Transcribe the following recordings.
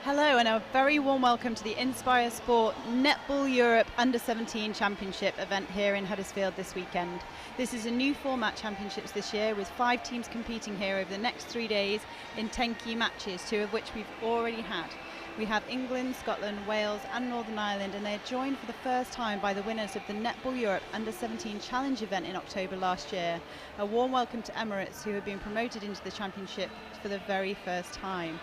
Hello and a very warm welcome to the Inspire Sport Netball Europe U17 Championship event here in Huddersfield this weekend. This is a new format championships this year with 5 teams competing here over the next 3 days in 10 key matches, 2 of which we've already had. We have England, Scotland, Wales and Northern Ireland, and they're joined for the first time by the winners of the Netball Europe U17 Challenge event in October last year. A warm welcome to Emirates, who have been promoted into the championship for the very first time.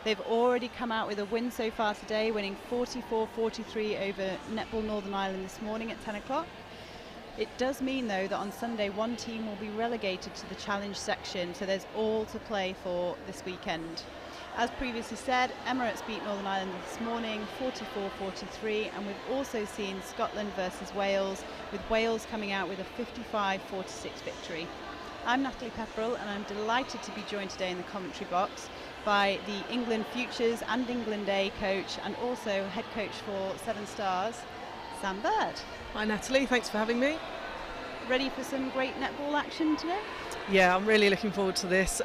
They've already come out with a win so far today, winning 44-43 over Netball Northern Ireland this morning at 10 o'clock. It does mean, though, that on Sunday one team will be relegated to the challenge section, so there's all to play for this weekend. As previously said, Emirates beat Northern Ireland this morning 44-43, and we've also seen Scotland versus Wales, with Wales coming out with a 55-46 victory. I'm Natalie Pepperell, and I'm delighted to be joined today in the commentary box by the England Futures and England A coach, and also head coach for Seven Stars, Sam Bird. Hi Natalie, thanks for having me. Ready for some great netball action today? Yeah, I'm really looking forward to this.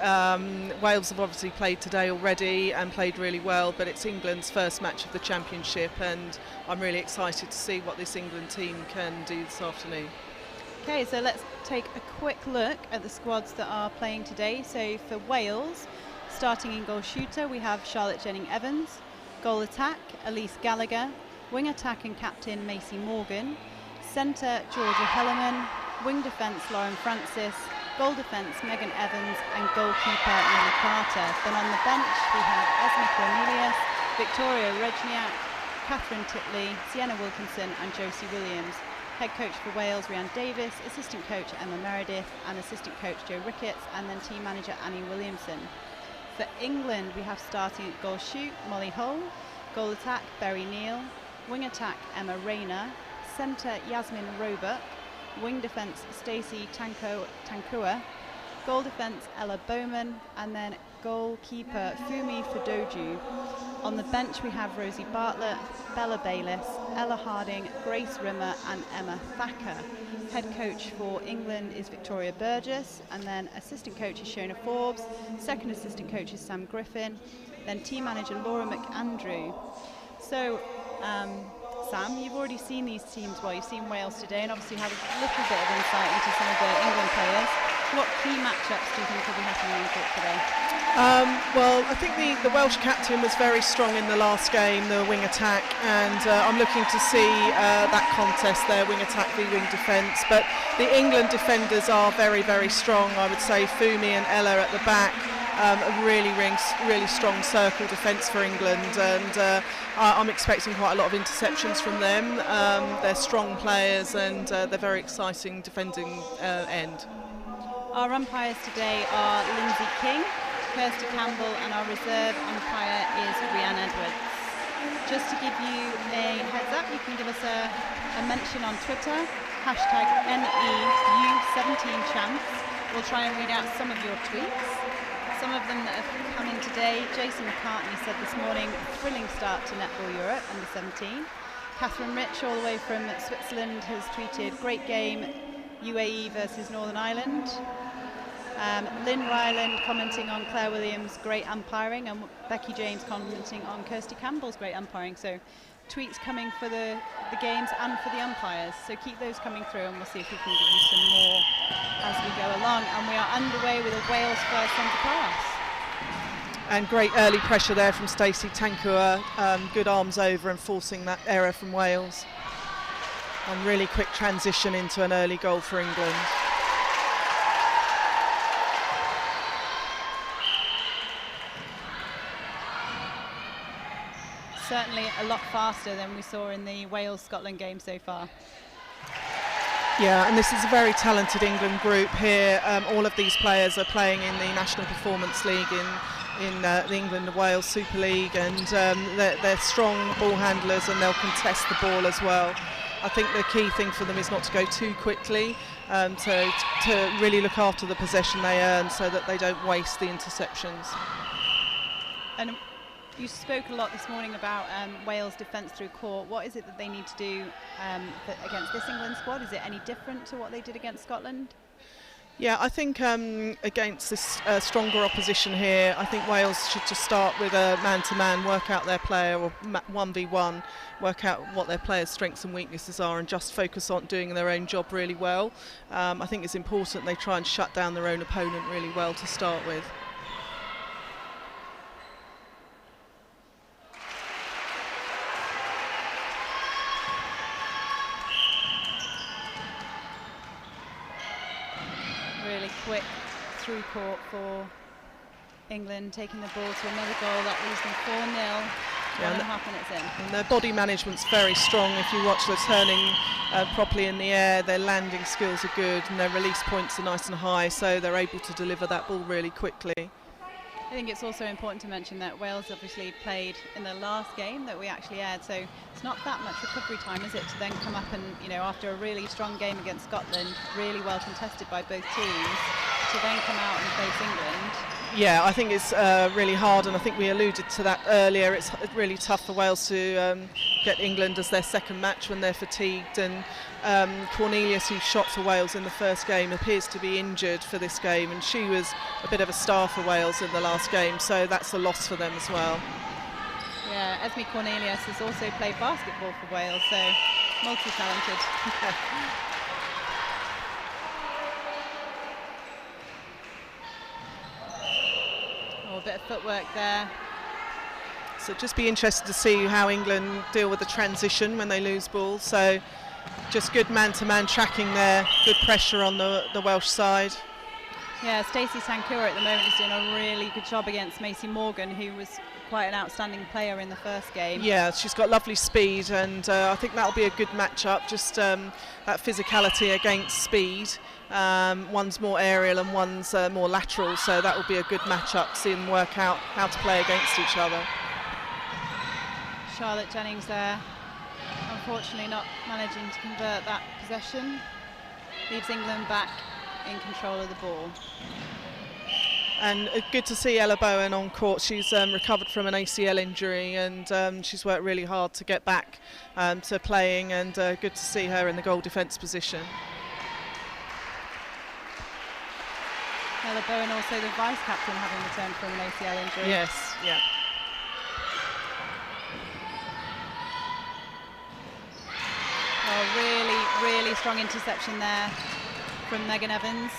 Wales have obviously played today already and played really well, but it's England's first match of the championship, and I'm really excited to see what this England team can do this afternoon. Okay, so let's take a quick look at the squads that are playing today. So for Wales, starting in goal shooter, we have Charlotte Jennings-Evans. Goal attack, Elise Gallagher. Wing attack and captain, Macy Morgan. Centre, Georgia Hellerman. Wing defence, Lauren Francis. Goal defence, Megan Evans. And goalkeeper, Anna Carter. Then on the bench, we have Esme Cornelius, Victoria Rejniak, Catherine Titley, Sienna Wilkinson and Josie Williams. Head coach for Wales, Rhiann Davis. Assistant coach, Emma Meredith. And assistant coach, Jo Ricketts. And then team manager, Annie Williamson. For England, we have starting at goal shoot, Molly Hull. Goal attack, Berry Neal. Wing attack, Emma Rayner. Centre, Yasmin Roebuck. Wing defence, Stacey Tankua. Goal defence, Ella Bowman. And then goalkeeper, Fumi Fudoju. On the bench, we have Rosie Bartlett, Bella Bayliss, Ella Harding, Grace Rimmer and Emma Thacker. Head coach for England is Victoria Burgess, and then assistant coach is Shona Forbes. Second assistant coach is Sam Griffin. Then team manager Laura McAndrew. So, Sam, you've already seen these teams well. You've seen Wales today and obviously had a little bit of insight into some of the England players. What key matchups do you think will be happening on court today? Well, I think the Welsh captain was very strong in the last game, the wing attack, and I'm looking to see that contest there, wing attack v wing defence. But the England defenders are very, very strong. I would say Fumi and Ella at the back. A really strong circle defence for England, and I'm expecting quite a lot of interceptions from them. They're strong players and they're very exciting defending end. Our umpires today are Lindsay King, Kirsty Campbell, and our reserve umpire is Rhiann Edwards. Just to give you a heads up, you can give us a mention on Twitter, hashtag NEU17Champs. We'll try and read out some of your tweets. Some of them that have come in today. Jason McCartney said this morning, thrilling start to Netball Europe U17. Catherine Rich, all the way from Switzerland, has tweeted, great game, UAE versus Northern Ireland. Lynn Ryland commenting on Claire Williams' great umpiring, and Becky James commenting on Kirsty Campbell's great umpiring. So tweets coming for the games and for the umpires. So keep those coming through and we'll see if we can give you some more as we go along. And we are underway with a Wales first centre pass. And great early pressure there from Stacey Tankua. Good arms over and forcing that error from Wales. And really quick transition into an early goal for England. Certainly a lot faster than we saw in the Wales-Scotland game so far. Yeah, and this is a very talented England group here. All of these players are playing in the National Performance League in the England and Wales Super League, and they're strong ball handlers and they'll contest the ball as well. I think the key thing for them is not to go too quickly, to really look after the possession they earn so that they don't waste the interceptions. And you spoke a lot this morning about Wales' defence through court. What is it that they need to do against this England squad? Is it any different to what they did against Scotland? Yeah, I think against this stronger opposition here, I think Wales should just start with a man-to-man, work out their player, or 1v1, work out what their players' strengths and weaknesses are, and just focus on doing their own job really well. I think it's important they try and shut down their own opponent really well to start with. Quick through court for England, taking the ball to another goal that leaves them 4-0. 1.5 minutes in. And their body management's very strong. If you watch, they're turning properly in the air, their landing skills are good, and their release points are nice and high, so they're able to deliver that ball really quickly. I think it's also important to mention that Wales obviously played in the last game that we actually aired, so it's not that much recovery time, is it, to then come up and, you know, after a really strong game against Scotland, really well contested by both teams, to then come out and face England. Yeah, I think it's really hard, and I think we alluded to that earlier. It's really tough for Wales to get England as their second match when they're fatigued, and Cornelius, who shot for Wales in the first game, appears to be injured for this game, and she was a bit of a star for Wales in the last game, so that's a loss for them as well. Yeah, Esme Cornelius has also played basketball for Wales, so multi-talented. A bit of footwork there. So just be interested to see how England deal with the transition when they lose ball. So just good man-to-man tracking there, good pressure on the Welsh side. Yeah, Stacey Sankura at the moment is doing a really good job against Macy Morgan, who was quite an outstanding player in the first game. Yeah, she's got lovely speed, and I think that'll be a good match-up, just that physicality against speed. One's more aerial and one's more lateral, so that will be a good match-up, see them work out how to play against each other. Charlotte Jennings there, unfortunately not managing to convert that possession. Leaves England back in control of the ball. And good to see Ella Bowen on court. She's recovered from an ACL injury, and she's worked really hard to get back to playing, and good to see her in the goal defence position. Ella Bowen, also the vice-captain, having returned from an ACL injury. Yes, yeah. Oh, really strong interception there from Megan Evans,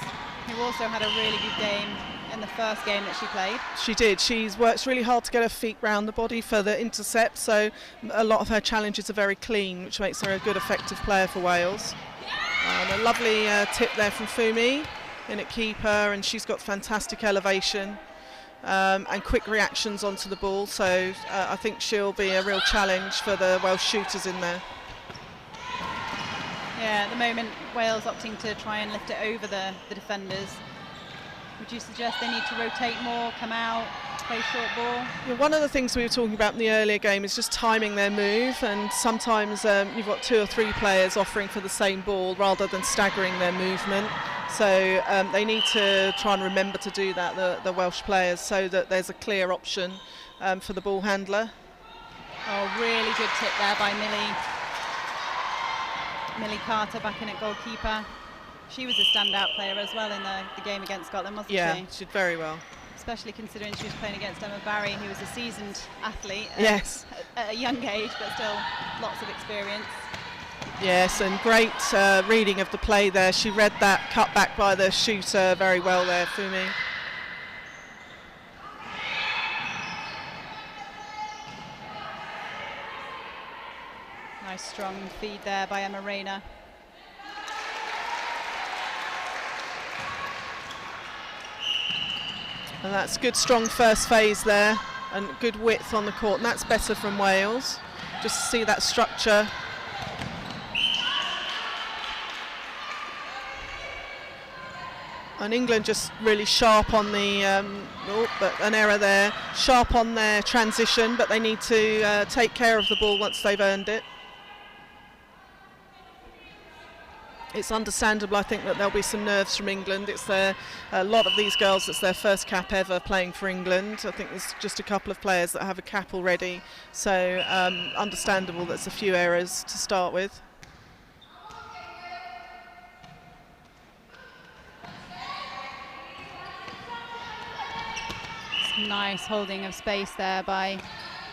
who also had a really good game in the first game that she played. She did. She's worked really hard to get her feet round the body for the intercept, so a lot of her challenges are very clean, which makes her a good, effective player for Wales. A lovely tip there from Fumi in at keeper, and she's got fantastic elevation and quick reactions onto the ball, so I think she'll be a real challenge for the Welsh shooters in there. Yeah, at the moment Wales opting to try and lift it over the defenders. Would you suggest they need to rotate more, come out, play short ball? Yeah, one of the things we were talking about in the earlier game is just timing their move, and sometimes you've got 2 or 3 players offering for the same ball rather than staggering their movement. So they need to try and remember to do that, the Welsh players, so that there's a clear option for the ball handler. Oh, really good tip there by Millie Carter back in at goalkeeper. She was a standout player as well in the game against Scotland, wasn't she? Yeah, she did very well. Especially considering she was playing against Emma Barry, who was a seasoned athlete yes. At a young age, but still lots of experience. Yes, and great reading of the play there. She read that cut back by the shooter very well there, Fumi. Nice strong feed there by Emma Rayner. And that's good, strong first phase there, and good width on the court, and that's better from Wales. Just to see that structure. And England just really sharp on the, but an error there, sharp on their transition, but they need to take care of the ball once they've earned it. It's understandable, I think, that there'll be some nerves from England. It's a lot of these girls, it's their first cap ever playing for England. I think there's just a couple of players that have a cap already, so understandable there's a few errors to start with. Nice holding of space there by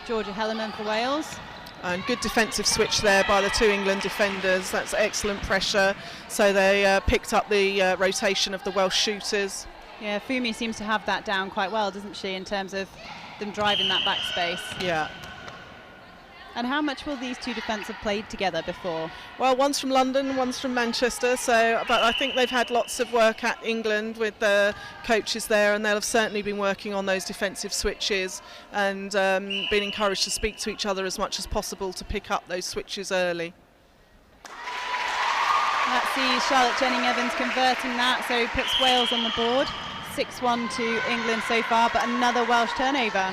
Georgia Hellerman for Wales. And good defensive switch there by the two England defenders. That's excellent pressure. So they picked up the rotation of the Welsh shooters. Yeah, Fumi seems to have that down quite well, doesn't she, in terms of them driving that back space? Yeah. And how much will these two defence have played together before? Well, one's from London, one's from Manchester, but I think they've had lots of work at England with the coaches there, and they'll have certainly been working on those defensive switches and been encouraged to speak to each other as much as possible to pick up those switches early. Let's see Charlotte Jennings-Evans converting that, so puts Wales on the board. 6-1 to England so far, but another Welsh turnover.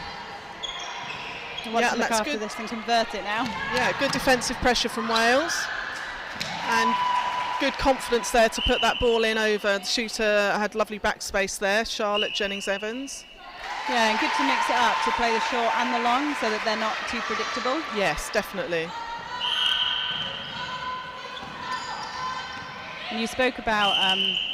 Want to look after this and convert it now. Yeah, good defensive pressure from Wales and good confidence there to put that ball in over. The shooter had lovely backspace there, Charlotte Jennings-Evans. Yeah, and good to mix it up, to play the short and the long so that they're not too predictable. Yes, definitely. And you spoke about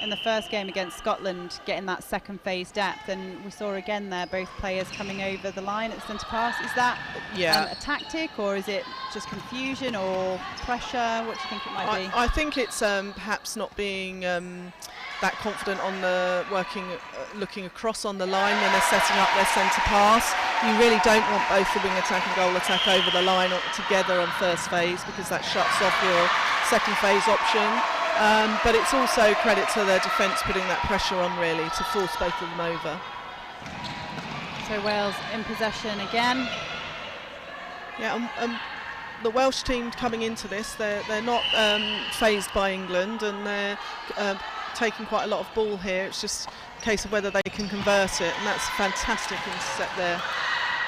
in the first game against Scotland getting that second phase depth, and we saw again there both players coming over the line at the centre pass. Is that a tactic, or is it just confusion or pressure? What do you think it might be? I think it's perhaps not being that confident on the looking across on the line when they're setting up their centre pass. You really don't want both the wing attack and goal attack over the line together on first phase, because that shuts off your second phase option. But it's also credit to their defence putting that pressure on really to force both of them over. So Wales in possession again. Yeah, the Welsh team coming into this, they're not phased by England, and they're taking quite a lot of ball here. It's just a case of whether they can convert it, and that's a fantastic intercept there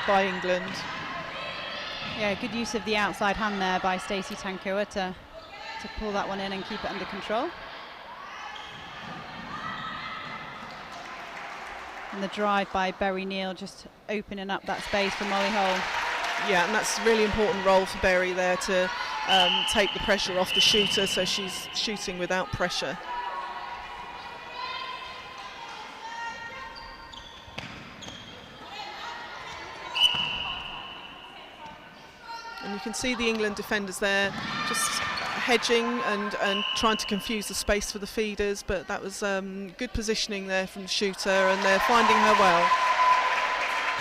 by England. Yeah, good use of the outside hand there by Stacey Tankoa to pull that one in and keep it under control. And the drive by Berry Neal just opening up that space for Molly Hole. Yeah, and that's a really important role for Berry there to take the pressure off the shooter, so she's shooting without pressure. And you can see the England defenders there just hedging and trying to confuse the space for the feeders, but that was good positioning there from the shooter, and they're finding her well.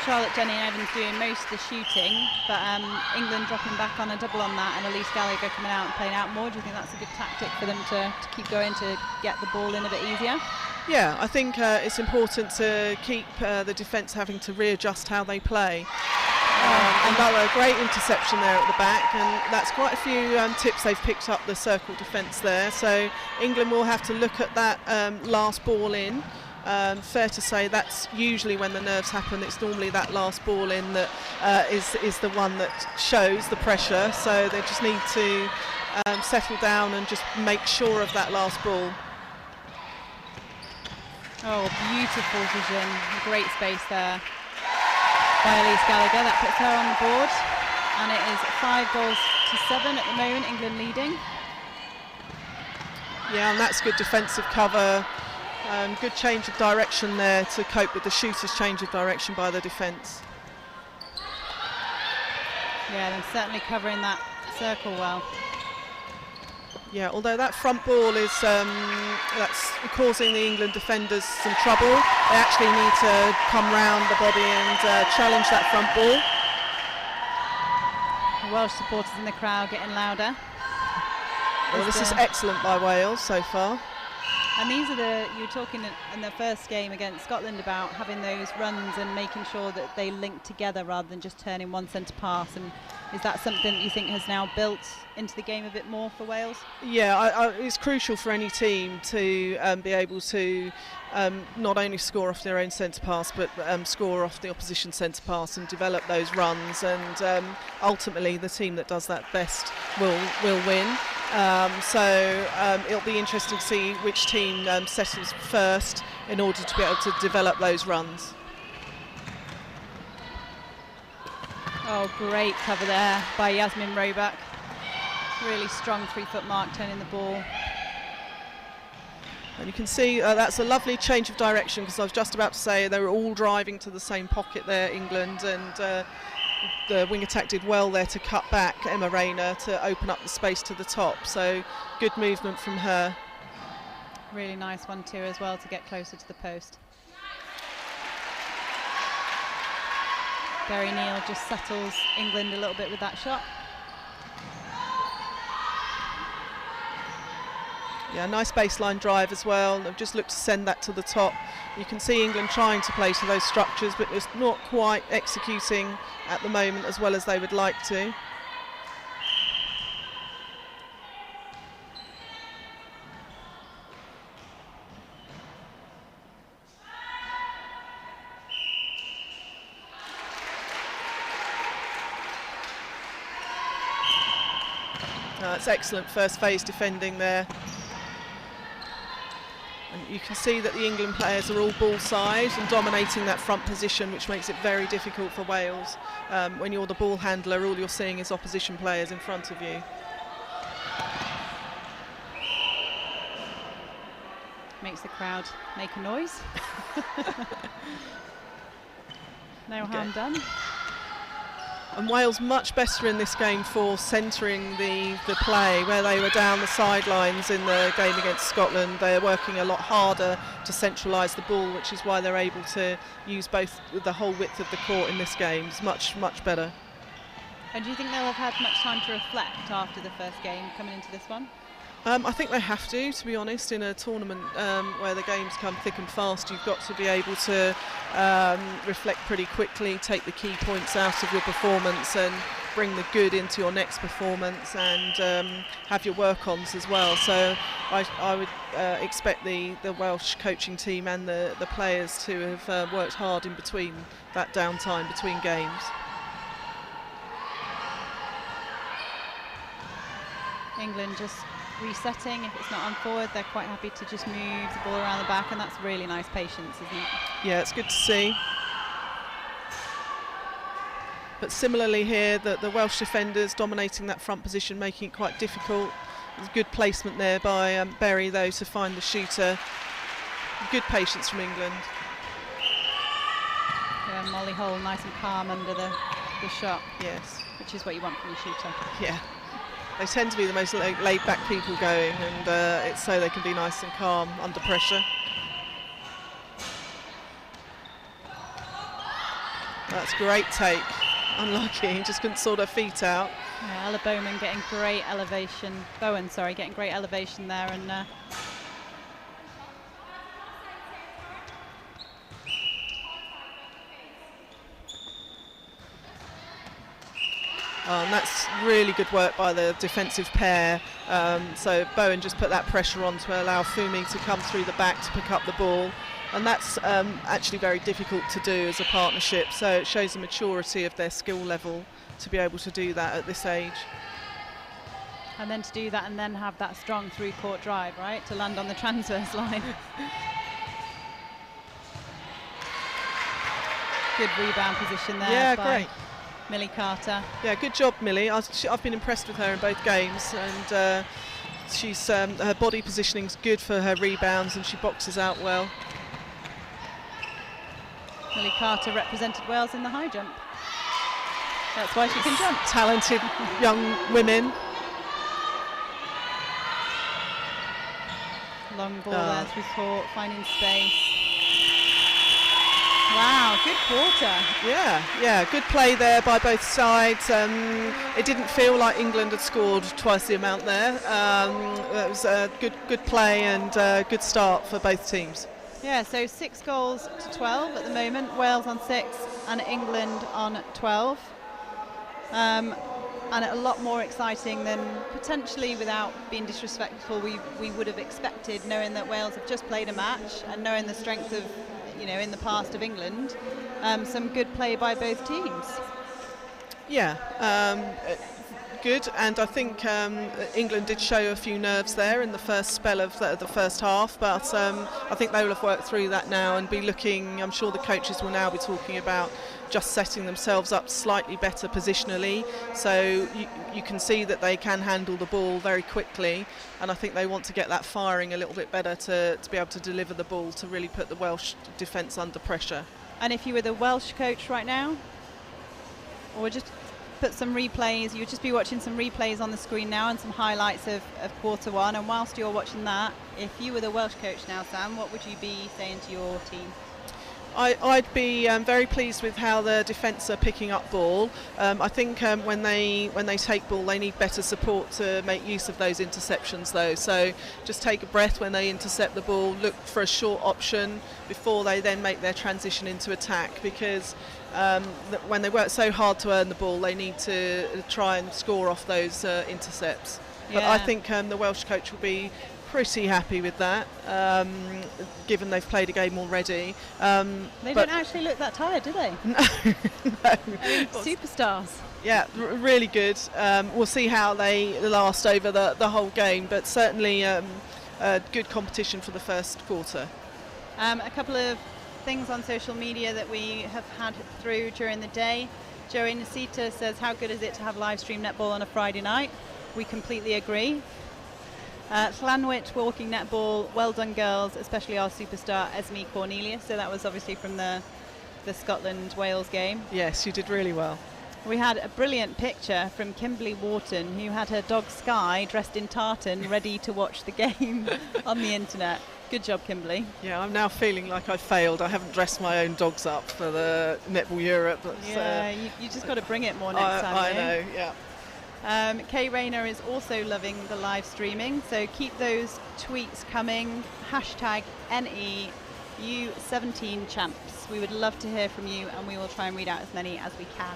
Charlotte Jennings-Evans doing most of the shooting, but England dropping back on a double on that, and Elise Gallagher coming out and playing out more. Do you think that's a good tactic for them to keep going, to get the ball in a bit easier? Yeah, I think it's important to keep the defence having to readjust how they play. Another great interception there at the back, and that's quite a few tips they've picked up the circle defence there. So England will have to look at that last ball in. Fair to say that's usually when the nerves happen. It's normally that last ball in that is the one that shows the pressure. So they just need to settle down and just make sure of that last ball. Oh, beautiful vision, great space there by Elise Gallagher. That puts her on the board, and it is 5-7 at the moment, England leading. Yeah, and that's good defensive cover. Good change of direction there to cope with the shooter's change of direction by the defence. Yeah, they're certainly covering that circle well. Yeah, although that front ball is that's causing the England defenders some trouble. They actually need to come round the body and challenge that front ball. The Welsh supporters in the crowd getting louder. Well, this is excellent by Wales so far. And these are you were talking in the first game against Scotland about having those runs and making sure that they link together rather than just turning one centre pass. And is that something that you think has now built into the game a bit more for Wales? Yeah, it's crucial for any team to be able to not only score off their own centre pass, but score off the opposition centre pass and develop those runs. And ultimately, the team that does that best will win. So it'll be interesting to see which team settles first in order to be able to develop those runs. Oh, great cover there by Yasmin Roebuck. Really strong 3-foot mark, turning the ball. And you can see that's a lovely change of direction, because I was just about to say they were all driving to the same pocket there, England, and the wing attack did well there to cut back Emma Rayner to open up the space to the top. So good movement from her. Really nice one too as well to get closer to the post. Berry Neal just settles England a little bit with that shot. Yeah, nice baseline drive as well. They've just looked to send that to the top. You can see England trying to play to those structures, but it's not quite executing at the moment as well as they would like to. That's excellent first phase defending there. And you can see that the England players are all ball side and dominating that front position, which makes it very difficult for Wales. When you're the ball handler, all you're seeing is opposition players in front of you. Makes the crowd make a noise. No harm done. And Wales much better in this game for centering the play, where they were down the sidelines in the game against Scotland. They're working a lot harder to centralise the ball, which is why they're able to use both the whole width of the court in this game. It's much, much better. And do you think they'll have had much time to reflect after the first game coming into this one? I think they have to be honest. In a tournament where the games come thick and fast, you've got to be able to reflect pretty quickly, take the key points out of your performance and bring the good into your next performance, and have your work-ons as well. So I would expect the Welsh coaching team and the players to have worked hard in between that downtime between games. England just resetting. If it's not on forward, they're quite happy to just move the ball around the back, and that's really nice patience, isn't it? Yeah, it's good to see. But similarly here, the Welsh defenders dominating that front position, making it quite difficult. There's good placement there by Berry, though, to find the shooter. Good patience from England. Yeah, Molly Hole nice and calm under the shot. Yes. Which is what you want from your shooter. Yeah. They tend to be the most laid-back people going, and it's so they can be nice and calm under pressure. That's a great take. Unlucky, just couldn't sort her feet out. Yeah, Ella Bowman getting great elevation. Bowen, sorry, getting great elevation there, and and that's really good work by the defensive pair. So Bowen just put that pressure on to allow Fumi to come through the back to pick up the ball. And that's actually very difficult to do as a partnership. So it shows the maturity of their skill level to be able to do that at this age. And then to do that and then have that strong through-court drive, right, to land on the transverse line. Good rebound position there. Yeah, great. Millie Carter. Yeah, good job, Millie. I've been impressed with her in both games, and she's her body positioning's good for her rebounds, and she boxes out well. Millie Carter represented Wales in the high jump. That's why she can jump. Talented young women. Long ball there through court, finding space. Wow, good quarter. Yeah, good play there by both sides. It didn't feel like England had scored twice the amount there. It was a good play and a good start for both teams. Yeah, so 6 goals to 12 at the moment. Wales on 6 and England on 12. And a lot more exciting than potentially, without being disrespectful, we would have expected, knowing that Wales have just played a match and knowing the strength of, in the past of England. Some good play by both teams. Yeah, good, and I think England did show a few nerves there in the first spell of the first half, but I think they will have worked through that now and be looking. I'm sure the coaches will now be talking about just setting themselves up slightly better positionally, so you can see that they can handle the ball very quickly, and I think they want to get that firing a little bit better to be able to deliver the ball, to really put the Welsh defence under pressure. And if you were the Welsh coach right now, or just put some replays, you would just be watching some replays on the screen now and some highlights of quarter one, and whilst you're watching that, if you were the Welsh coach now, Sam, what would you be saying to your team? I'd be very pleased with how the defence are picking up ball. I think when they take ball, they need better support to make use of those interceptions though. So just take a breath when they intercept the ball, look for a short option before they then make their transition into attack, because when they work so hard to earn the ball, they need to try and score off those intercepts. Yeah. But I think the Welsh coach will be pretty happy with that, given they've played a game already. They don't actually look that tired, do they? No. Superstars. Yeah, really good. We'll see how they last over the whole game, but certainly a good competition for the first quarter. A couple of things on social media that we have had through during the day. Joey Nasita says, how good is it to have live stream netball on a Friday night? We completely agree. Llanwit Walking Netball, well done girls, especially our superstar Esme Cornelius. So that was obviously from the Scotland-Wales game. Yes, you did really well. We had a brilliant picture from Kimberly Wharton, who had her dog Sky dressed in tartan ready to watch the game on the internet. Good job, Kimberly. Yeah, I'm now feeling like I failed. I haven't dressed my own dogs up for the Netball Europe. Yeah, you just got to bring it more next time. I know, yeah. Kay Rayner is also loving the live streaming, so keep those tweets coming. Hashtag NE U17 Champs. We would love to hear from you, and we will try and read out as many as we can.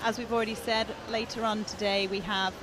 As we've already said, later on today we have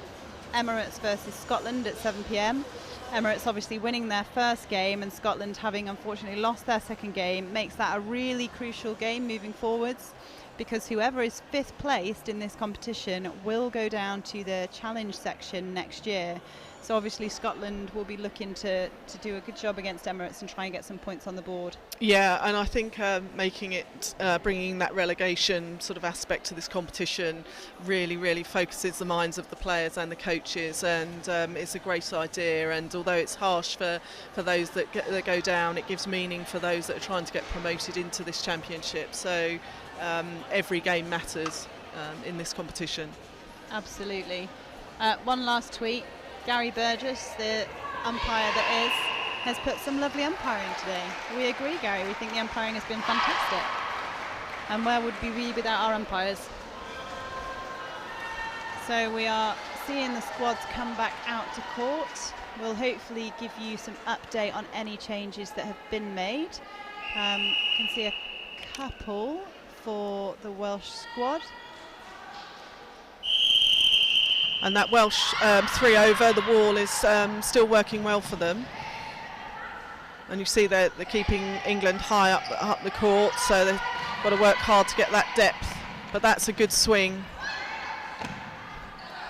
Emirates versus Scotland at 7 p.m. Emirates obviously winning their first game, and Scotland having unfortunately lost their second game makes that a really crucial game moving forwards, because whoever is fifth placed in this competition will go down to the challenge section next year. So obviously Scotland will be looking to do a good job against Emirates and try and get some points on the board. Yeah, and I think making it, bringing that relegation sort of aspect to this competition really focuses the minds of the players and the coaches, and it's a great idea. And although it's harsh for those that go down, it gives meaning for those that are trying to get promoted into this championship. So every game matters in this competition. Absolutely. One last tweet. Gary Burgess, the umpire that is, has put some lovely umpiring today. We agree, Gary. We think the umpiring has been fantastic. And where would we be without our umpires? So we are seeing the squads come back out to court. We'll hopefully give you some update on any changes that have been made. You can see a couple for the Welsh squad. And that Welsh 3 over, the wall is still working well for them. And you see they're keeping England high up the court, so they've got to work hard to get that depth. But that's a good swing.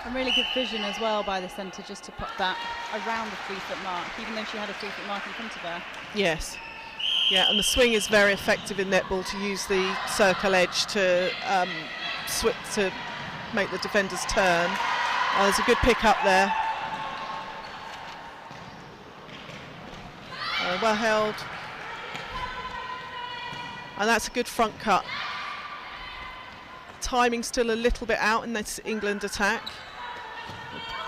And really good vision as well by the centre, just to put that around the 3-foot mark, even though she had a 3-foot mark in front of her. Yes. Yeah, and the swing is very effective in netball, to use the circle edge to make the defenders turn. There's a good pick up there. Well held. And that's a good front cut. Timing still a little bit out in this England attack.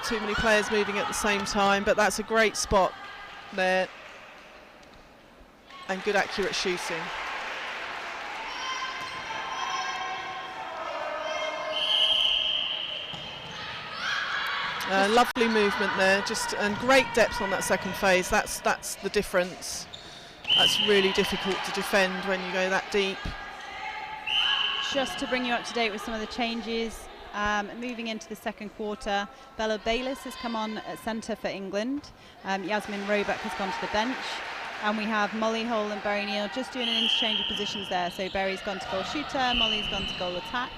Too many players moving at the same time, but that's a great spot there. And good accurate shooting. Lovely movement there, and great depth on that second phase. That's the difference. That's really difficult to defend when you go that deep. Just to bring you up to date with some of the changes, moving into the second quarter, Bella Bayliss has come on at centre for England. Yasmin Roebuck has gone to the bench. And we have Molly Hole and Berry Neal just doing an interchange of positions there. So Berry's gone to goal shooter, Molly's gone to goal attack.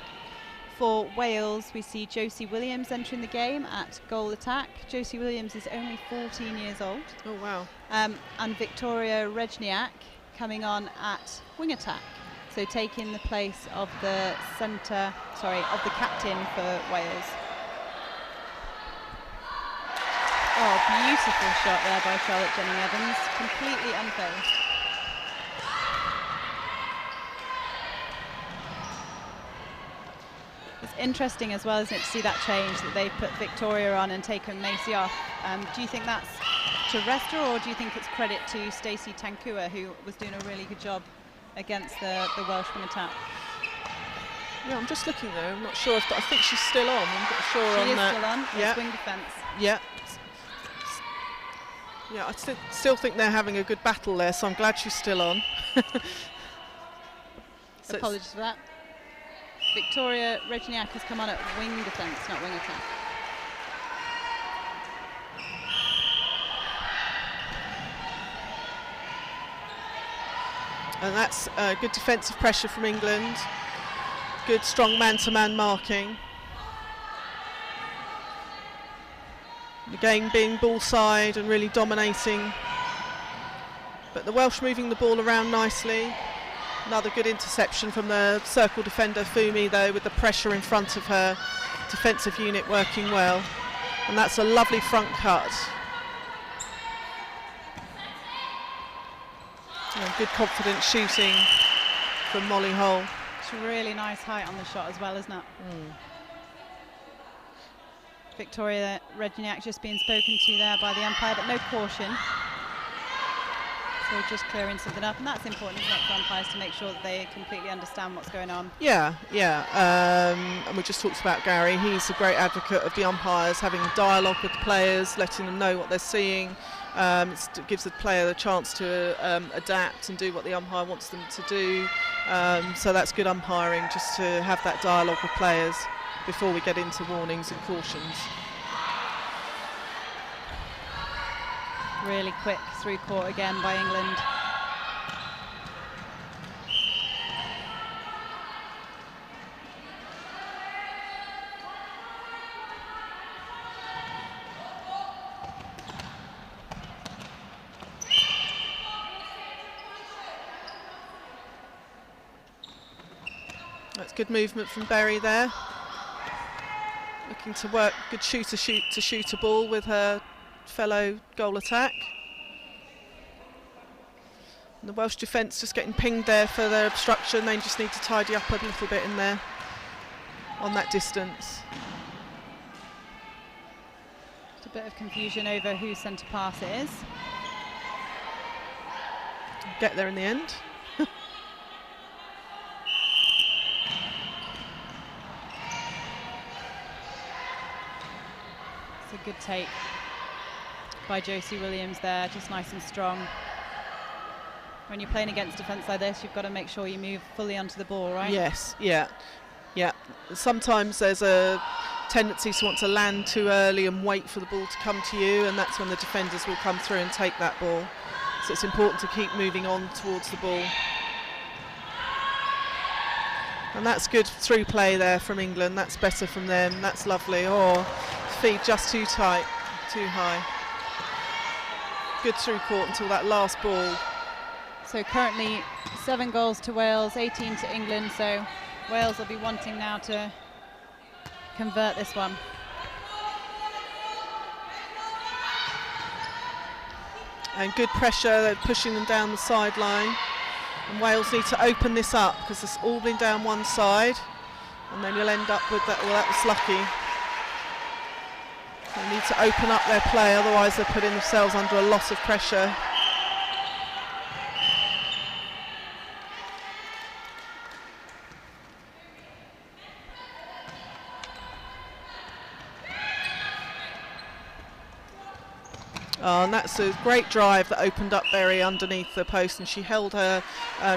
For Wales, we see Josie Williams entering the game at goal attack. Josie Williams is only 14 years old. Oh, wow. And Victoria Rejniak coming on at wing attack. so taking the place of the captain for Wales. Oh, beautiful shot there by Charlotte Jennings-Evans, completely unfazed. It's interesting as well, isn't it, to see that change, that they put Victoria on and taken Macy off. Do you think that's to rest her, or do you think it's credit to Stacey Tankua, who was doing a really good job against the Welsh wing attack? Yeah, I'm just looking though. I'm not sure if I think she's still on. I'm not sure she on is that. Still on. Yeah. It's wing defence. Yeah. Yeah, I still think they're having a good battle there, so I'm glad she's still on. So apologies for that. Victoria Rejniak has come on at wing defence, not wing attack. And that's good defensive pressure from England. Good strong man-to-man marking. Again, being ball side and really dominating. But the Welsh moving the ball around nicely. Another good interception from the circle defender Fumi, though, with the pressure in front of her. Defensive unit working well. And that's a lovely front cut. And good confident shooting from Molly Hull. It's a really nice height on the shot as well, isn't it? Victoria Rejniak just being spoken to there by the umpire, but no caution. So just clearing something up, and that's important, isn't it, for umpires to make sure that they completely understand what's going on. Yeah. And we just talked about Gary. He's a great advocate of the umpires, having dialogue with the players, letting them know what they're seeing. It gives the player the chance to adapt and do what the umpire wants them to do. So that's good umpiring, just to have that dialogue with players before we get into warnings and cautions. Really quick through court again by England. That's good movement from Berry there. Looking to work, good shoot a ball with her fellow goal attack. And the Welsh defence just getting pinged there for their obstruction. They just need to tidy up a little bit in there on that distance. Just a bit of confusion over whose centre pass it is. Get there in the end. It's a good take by Josie Williams there, just nice and strong. When you're playing against defence like this, you've got to make sure you move fully onto the ball, right? Yes, yeah. Sometimes there's a tendency to want to land too early and wait for the ball to come to you, and that's when the defenders will come through and take that ball. So it's important to keep moving on towards the ball. And that's good through play there from England. That's better from them. That's lovely. Oh, feet just too tight, too high. Good through court until that last ball. So currently 7 goals to Wales, 18 to England. So Wales will be wanting now to convert this one. And good pressure, they're pushing them down the sideline. And Wales need to open this up because it's all been down one side. And then you'll end up with that. Well, that was lucky. They need to open up their play, otherwise they're putting themselves under a lot of pressure. Oh, and that's a great drive that opened up Berry underneath the post, and she held her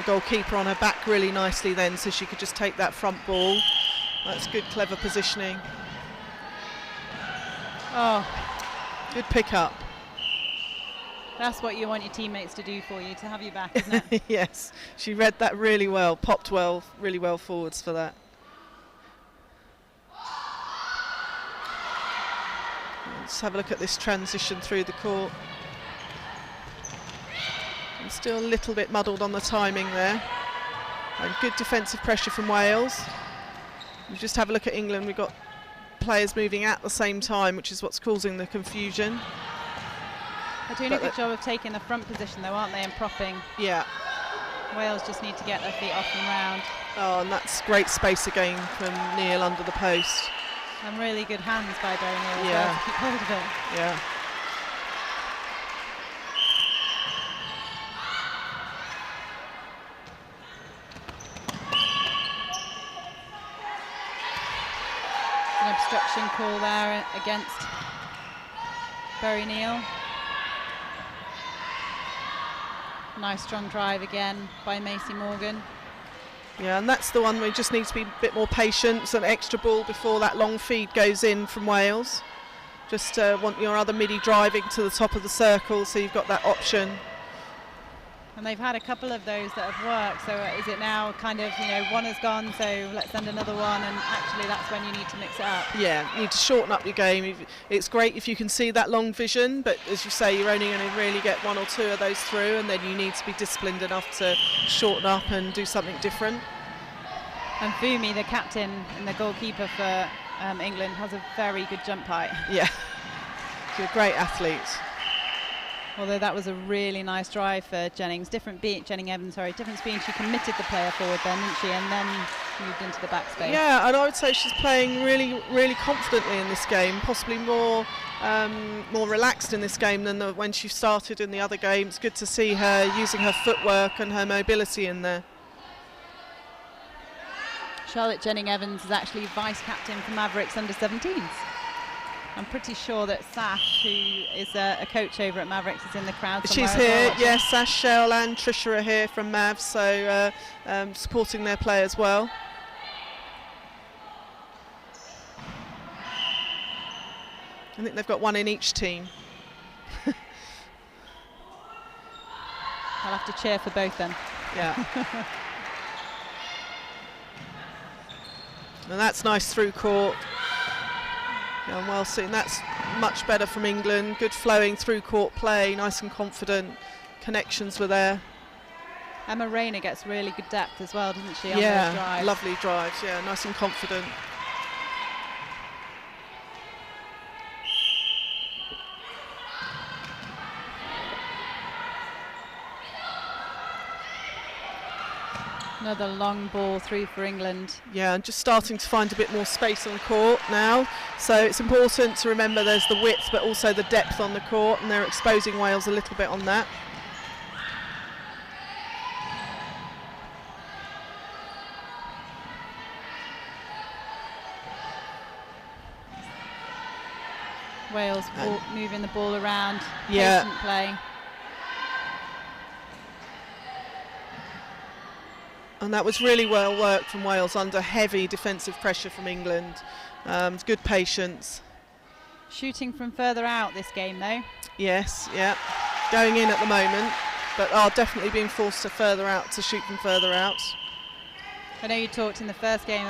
goalkeeper on her back really nicely then, so she could just take that front ball. That's good, clever positioning. Oh, good pick up. That's what you want your teammates to do for you, to have you back, isn't it? Yes, she read that really well, popped well, really well forwards for that. Let's have a look at this transition through the court. I'm still a little bit muddled on the timing there. And good defensive pressure from Wales. You just have a look at England. We've got players moving at the same time, which is what's causing the confusion. They're doing a good job of taking the front position though, aren't they, and propping. Yeah. Wales just need to get their feet off and round. Oh, and that's great space again from Neil under the post. And really good hands by Barry Neil Yeah. to keep hold of it. Yeah. An obstruction call there against Barry Neil. Nice strong drive again by Macy Morgan. Yeah, and that's the one where you just need to be a bit more patient. It's an extra ball before that long feed goes in from Wales. Just want your other midi driving to the top of the circle, so you've got that option. And they've had a couple of those that have worked, so is it now kind of, you know, one has gone, so let's send another one, and actually that's when you need to mix it up. Yeah, you need to shorten up your game. It's great if you can see that long vision, but as you say, you're only going to really get one or two of those through, and then you need to be disciplined enough to shorten up and do something different. And Fumi, the captain and the goalkeeper for England, has a very good jump height. Yeah, she's a great athlete. Although that was a really nice drive for Jennings. Difference being she committed the player forward then, didn't she, and then moved into the backspace. Yeah, and I would say she's playing really, really confidently in this game, possibly more relaxed in this game than when she started in the other games. Good to see her using her footwork and her mobility in there. Charlotte Jennings-Evans is actually vice-captain for Mavericks under-17s. I'm pretty sure that Sash, who is a coach over at Mavericks, is in the crowd somewhere. She's here, yes. Sash, Shell and Trisha are here from Mavs, so supporting their players well. I think they've got one in each team. I'll have to cheer for both then. Yeah. And that's nice through court. And well seen, that's much better from England. Good flowing through court play, nice and confident. Connections were there. Emma Rayner gets really good depth as well, doesn't she? On Yeah, those drives. lovely drives. Yeah, nice and confident. Another long ball through for England. Yeah, and just starting to find a bit more space on court now. So it's important to remember there's the width but also the depth on the court, and they're exposing Wales a little bit on that. Wales moving the ball around, yeah. Patient play. And that was really well worked from Wales under heavy defensive pressure from England. Good patience. Shooting from further out this game though. Yes, yeah. Going in at the moment, but are definitely being forced to further out, to shoot from further out. I know you talked in the first game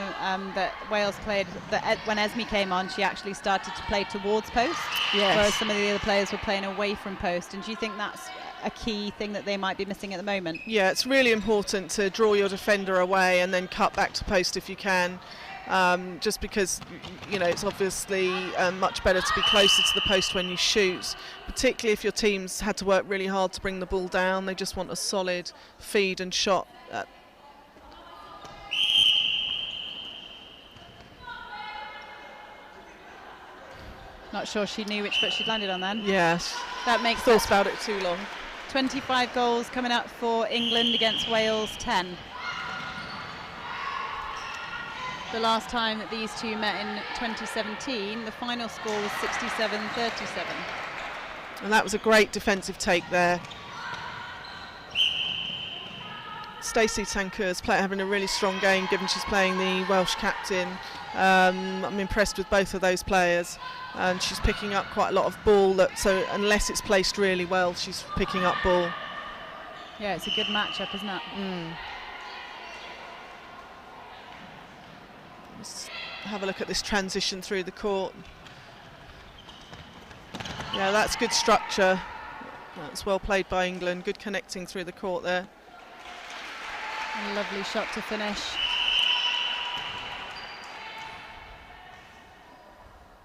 that Wales played, that when Esme came on, she actually started to play towards post, yes. Whereas some of the other players were playing away from post. And do you think that's a key thing that they might be missing at the moment? Yeah, it's really important to draw your defender away and then cut back to post if you can. Just because, you know, it's obviously much better to be closer to the post when you shoot, particularly if your team's had to work really hard to bring the ball down. They just want a solid feed and shot. Not sure she knew which foot she'd landed on then. Yes. That makes thought about it too long. 25 goals coming up for England against Wales 10. The last time that these two met in 2017, the final score was 67-37. And that was a great defensive take there. Stacey Tanker's having a really strong game, given she's playing the Welsh captain. I'm impressed with both of those players, and she's picking up quite a lot of ball. So unless it's placed really well, she's picking up ball. Yeah, it's a good matchup, isn't it? Let's have a look at this transition through the court. Yeah, that's good structure. That's well played by England. Good connecting through the court there. A lovely shot to finish.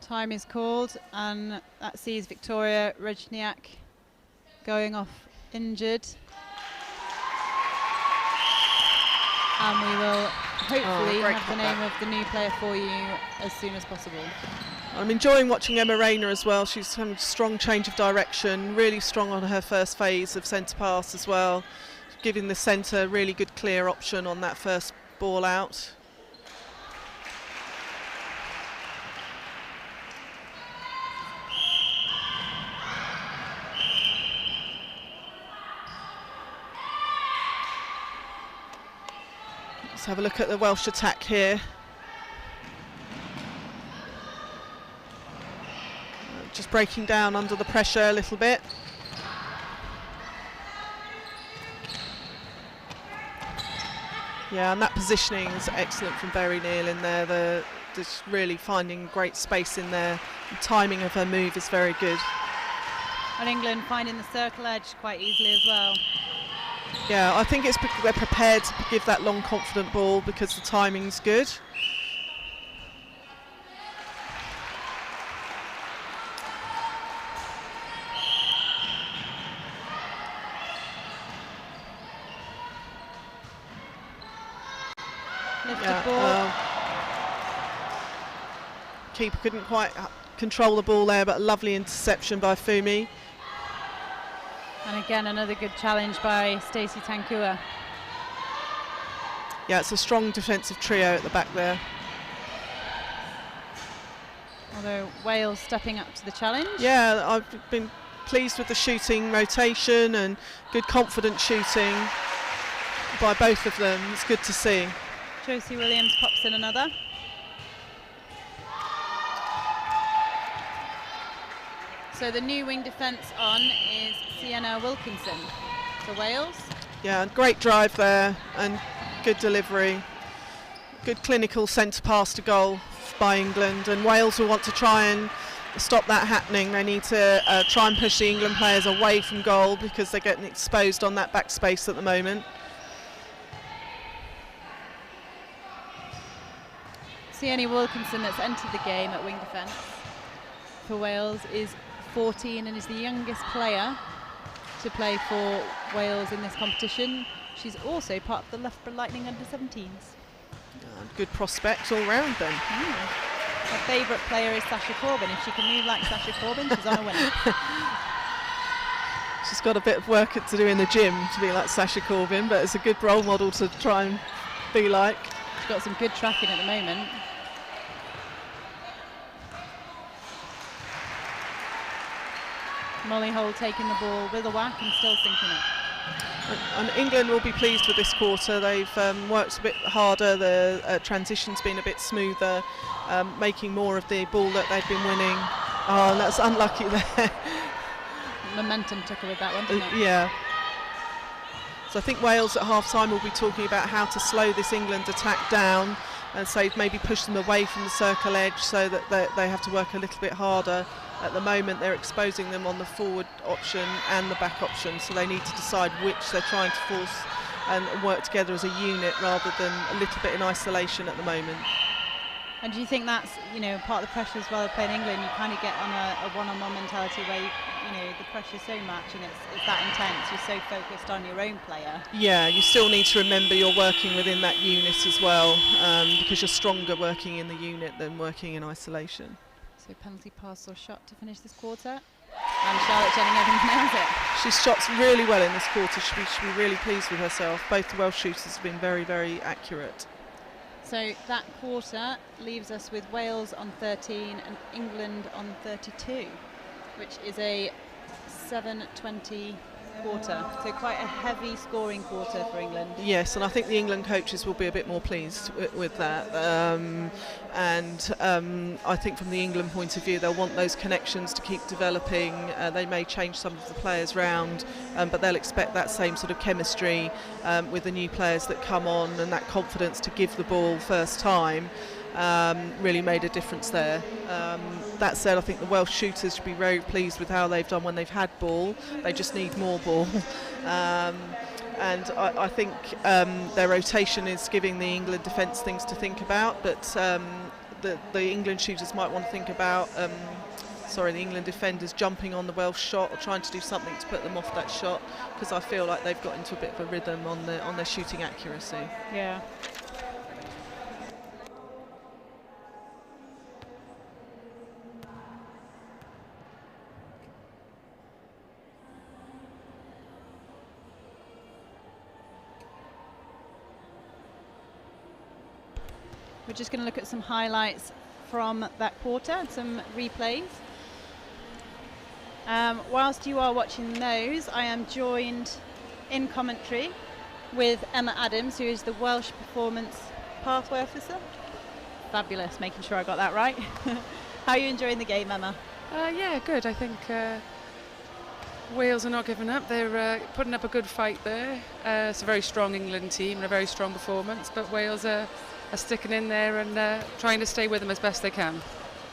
Time is called, and that sees Victoria Rejniak going off injured. And we will hopefully have the name of the new player for you as soon as possible. I'm enjoying watching Emma Rayner as well. She's having a strong change of direction, really strong on her first phase of centre pass as well, giving the centre really good clear option on that first ball out. Let's have a look at the Welsh attack here. Just breaking down under the pressure a little bit. Yeah, and that positioning is excellent from Berry Neal in there. Just really finding great space in there. The timing of her move is very good. And England finding the circle edge quite easily as well. Yeah, I think it's because they're prepared to give that long, confident ball because the timing's good. Keeper couldn't quite control the ball there, but a lovely interception by Fumi. And again, another good challenge by Stacey Tankua. Yeah, it's a strong defensive trio at the back there. Although Wales stepping up to the challenge. Yeah, I've been pleased with the shooting rotation and good confident shooting by both of them. It's good to see. Josie Williams pops in another. So the new wing defence on is Sienna Wilkinson for Wales. Yeah, great drive there and good delivery. Good clinical centre pass to goal by England, and Wales will want to try and stop that happening. They need to try and push the England players away from goal because they're getting exposed on that back space at the moment. Sienna Wilkinson, that's entered the game at wing defence for Wales, is 14 and is the youngest player to play for Wales in this competition. She's also part of the Loughborough Lightning under-17s. Good prospects all round then. Her favourite player is Sasha Corbyn. If she can move like Sasha Corbyn, she's on a winner. She's got a bit of work to do in the gym to be like Sasha Corbyn, but it's a good role model to try and be like. She's got some good tracking at the moment. Molly Holt taking the ball with a whack and still sinking it. And England will be pleased with this quarter. They've worked a bit harder, the transition's been a bit smoother, making more of the ball that they've been winning. Oh, that's unlucky there. Momentum took her with that one, didn't it? Yeah. So I think Wales at half-time will be talking about how to slow this England attack down and say maybe push them away from the circle edge so that they have to work a little bit harder. At the moment they're exposing them on the forward option and the back option, so they need to decide which they're trying to force and work together as a unit rather than a little bit in isolation at the moment. And do you think that's, you know, part of the pressure as well of playing England? You kind of get on a one-on-one mentality where you know the pressure's so much and it's that intense. You're so focused on your own player. Yeah, you still need to remember you're working within that unit as well, because you're stronger working in the unit than working in isolation. So penalty pass or shot to finish this quarter. And Charlotte Jennings-Evans nails it. She shots really well in this quarter. She should be really pleased with herself. Both the Welsh shooters have been very, very accurate. So that quarter leaves us with Wales on 13 and England on 32, which is a 7-20 quarter. So quite a heavy scoring quarter for England. Yes, and I think the England coaches will be a bit more pleased with that. I think from the England point of view, they'll want those connections to keep developing. They may change some of the players round, but they'll expect that same sort of chemistry with the new players that come on, and that confidence to give the ball first time really made a difference there. That said, I think the Welsh shooters should be very pleased with how they've done when they've had ball. They just need more ball. and I think their rotation is giving the England defence things to think about, but the England shooters might want to think about the England defenders jumping on the Welsh shot or trying to do something to put them off that shot, because I feel like they've got into a bit of a rhythm on their shooting accuracy. Yeah. We're just going to look at some highlights from that quarter, some replays. Whilst you are watching those, I am joined in commentary with Emma Adams, who is the Welsh Performance Pathway Officer. Fabulous, making sure I got that right. How are you enjoying the game, Emma? Yeah, good. I think Wales are not giving up. They're putting up a good fight there. It's a very strong England team and a very strong performance, but Wales are sticking in there and trying to stay with them as best they can.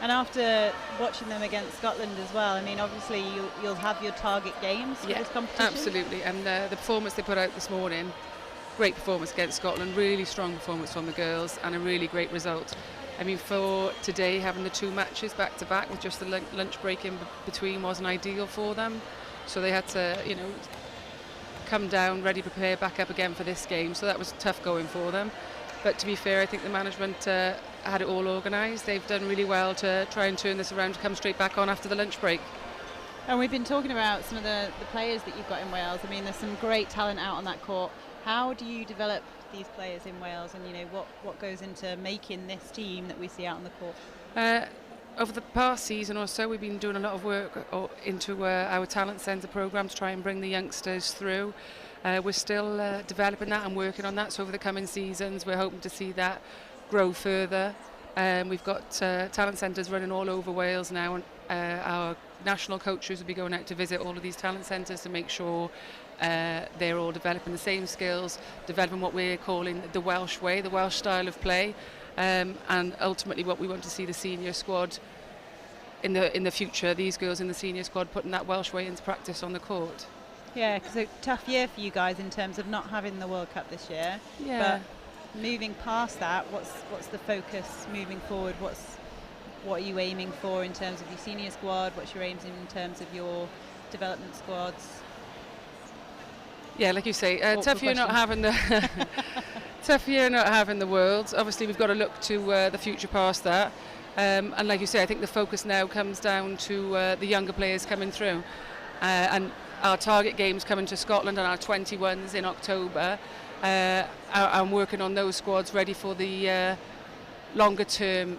And after watching them against Scotland as well, I mean, obviously you'll have your target games for this competition. Absolutely. And the performance they put out this morning, great performance against Scotland, really strong performance from the girls, and a really great result. I mean, for today, having the 2 matches back to back with just the lunch break in between wasn't ideal for them. So they had to, come down, ready, prepare, back up again for this game. So that was tough going for them. But to be fair, I think the management had it all organised. They've done really well to try and turn this around to come straight back on after the lunch break. And we've been talking about some of the players that you've got in Wales. I mean, there's some great talent out on that court. How do you develop these players in Wales, and what goes into making this team that we see out on the court? Over the past season or so, we've been doing a lot of work into our talent centre programme to try and bring the youngsters through. We're still developing that and working on that, so over the coming seasons we're hoping to see that grow further. We've got talent centres running all over Wales now, and our national coaches will be going out to visit all of these talent centres to make sure they're all developing the same skills, developing what we're calling the Welsh way, the Welsh style of play, and ultimately what we want to see the senior squad in the future, these girls in the senior squad putting that Welsh way into practice on the court. Yeah, because it's a tough year for you guys in terms of not having the World Cup this year. Yeah. But moving past that, what's the focus moving forward? What are you aiming for in terms of your senior squad? What's your aims in terms of your development squads? Yeah, like you say, tough year not having the tough year not having the Worlds. Obviously, we've got to look to the future past that. And like you say, I think the focus now comes down to the younger players coming through, and our target games coming to Scotland and our 21s in October. I'm working on those squads ready for the longer term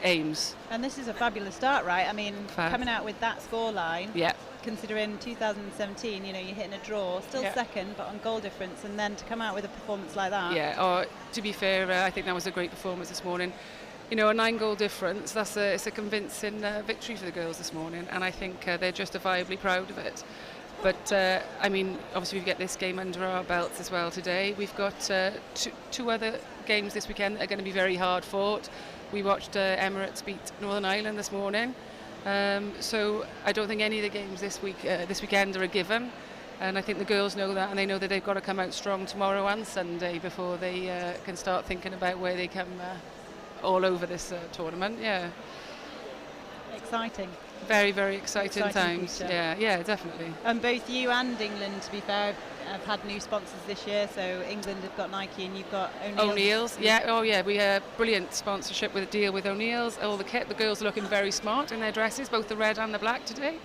aims. And this is a fabulous start, right? I mean, coming out with that scoreline, considering 2017, you're hitting a draw, still second, but on goal difference, and then to come out with a performance like that. Yeah, to be fair, I think that was a great performance this morning. A 9-goal difference, it's a convincing victory for the girls this morning, and I think they're justifiably proud of it. But, I mean, obviously we get this game under our belts as well today. We've got two other games this weekend that are going to be very hard fought. We watched Emirates beat Northern Ireland this morning. So I don't think any of the games this weekend are a given. And I think the girls know that, and they know that they've got to come out strong tomorrow and Sunday before they can start thinking about where they come all over this tournament. Yeah. Exciting. Very, very exciting times. Future. Yeah, definitely. And both you and England, to be fair, have had new sponsors this year. So England have got Nike, and you've got O'Neill's. Yeah, we have brilliant sponsorship with a deal with O'Neill's. All the kit, the girls are looking very smart in their dresses, both the red and the black today.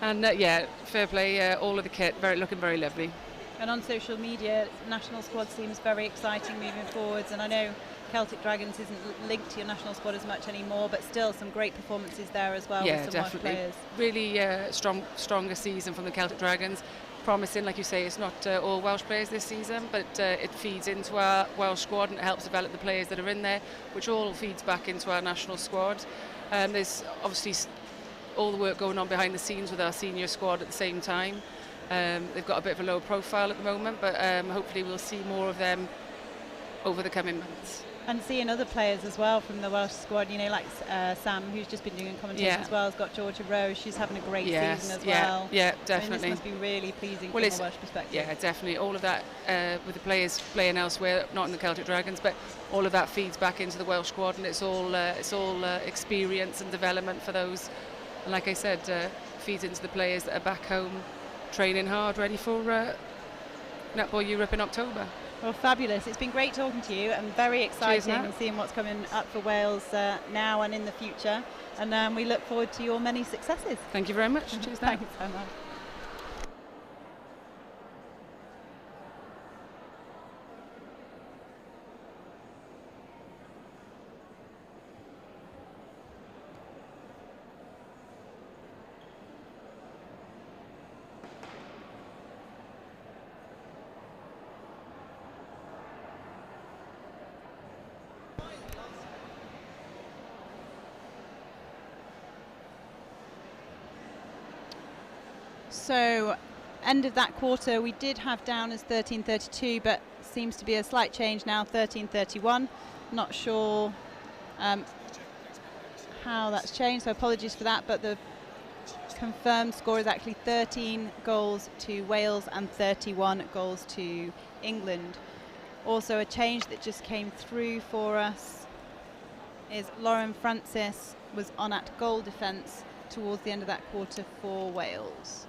And fair play. All of the kit, looking very lovely. And on social media, national squad seems very exciting moving forwards. And I know Celtic Dragons isn't linked to your national squad as much anymore, but still some great performances there as well. Yeah, with some definitely. Welsh players. Really stronger season from the Celtic Dragons. Promising, like you say, it's not all Welsh players this season, but it feeds into our Welsh squad and it helps develop the players that are in there, which all feeds back into our national squad. There's obviously all the work going on behind the scenes with our senior squad at the same time. They've got a bit of a low profile at the moment, but hopefully we'll see more of them over the coming months. And seeing other players as well from the Welsh squad, you know, like Sam, who's just been doing commentation as well, has got Georgia Rose. She's having a great season as well. Yeah, definitely. I mean, this must be really pleasing from a Welsh perspective. Yeah, definitely. All of that with the players playing elsewhere, not in the Celtic Dragons, but all of that feeds back into the Welsh squad, and it's all experience and development for those. And like I said, feeds into the players that are back home, training hard, ready for Netball Europe in October. Well, fabulous. It's been great talking to you and very exciting seeing what's coming up for Wales now and in the future. And we look forward to your many successes. Thank you very much. Cheers now. Thanks so much. So, end of that quarter, we did have down as 13:32, but seems to be a slight change now, 13:31. Not sure how that's changed, so apologies for that, but the confirmed score is actually 13 goals to Wales and 31 goals to England. Also, a change that just came through for us is Lauren Francis was on at goal defence towards the end of that quarter for Wales.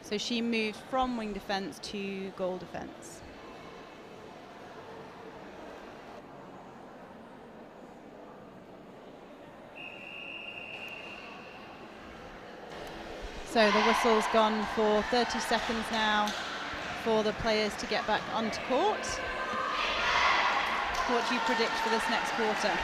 So she moved from wing defence to goal defence. So the whistle's gone for 30 seconds now for the players to get back onto court. What do you predict for this next quarter?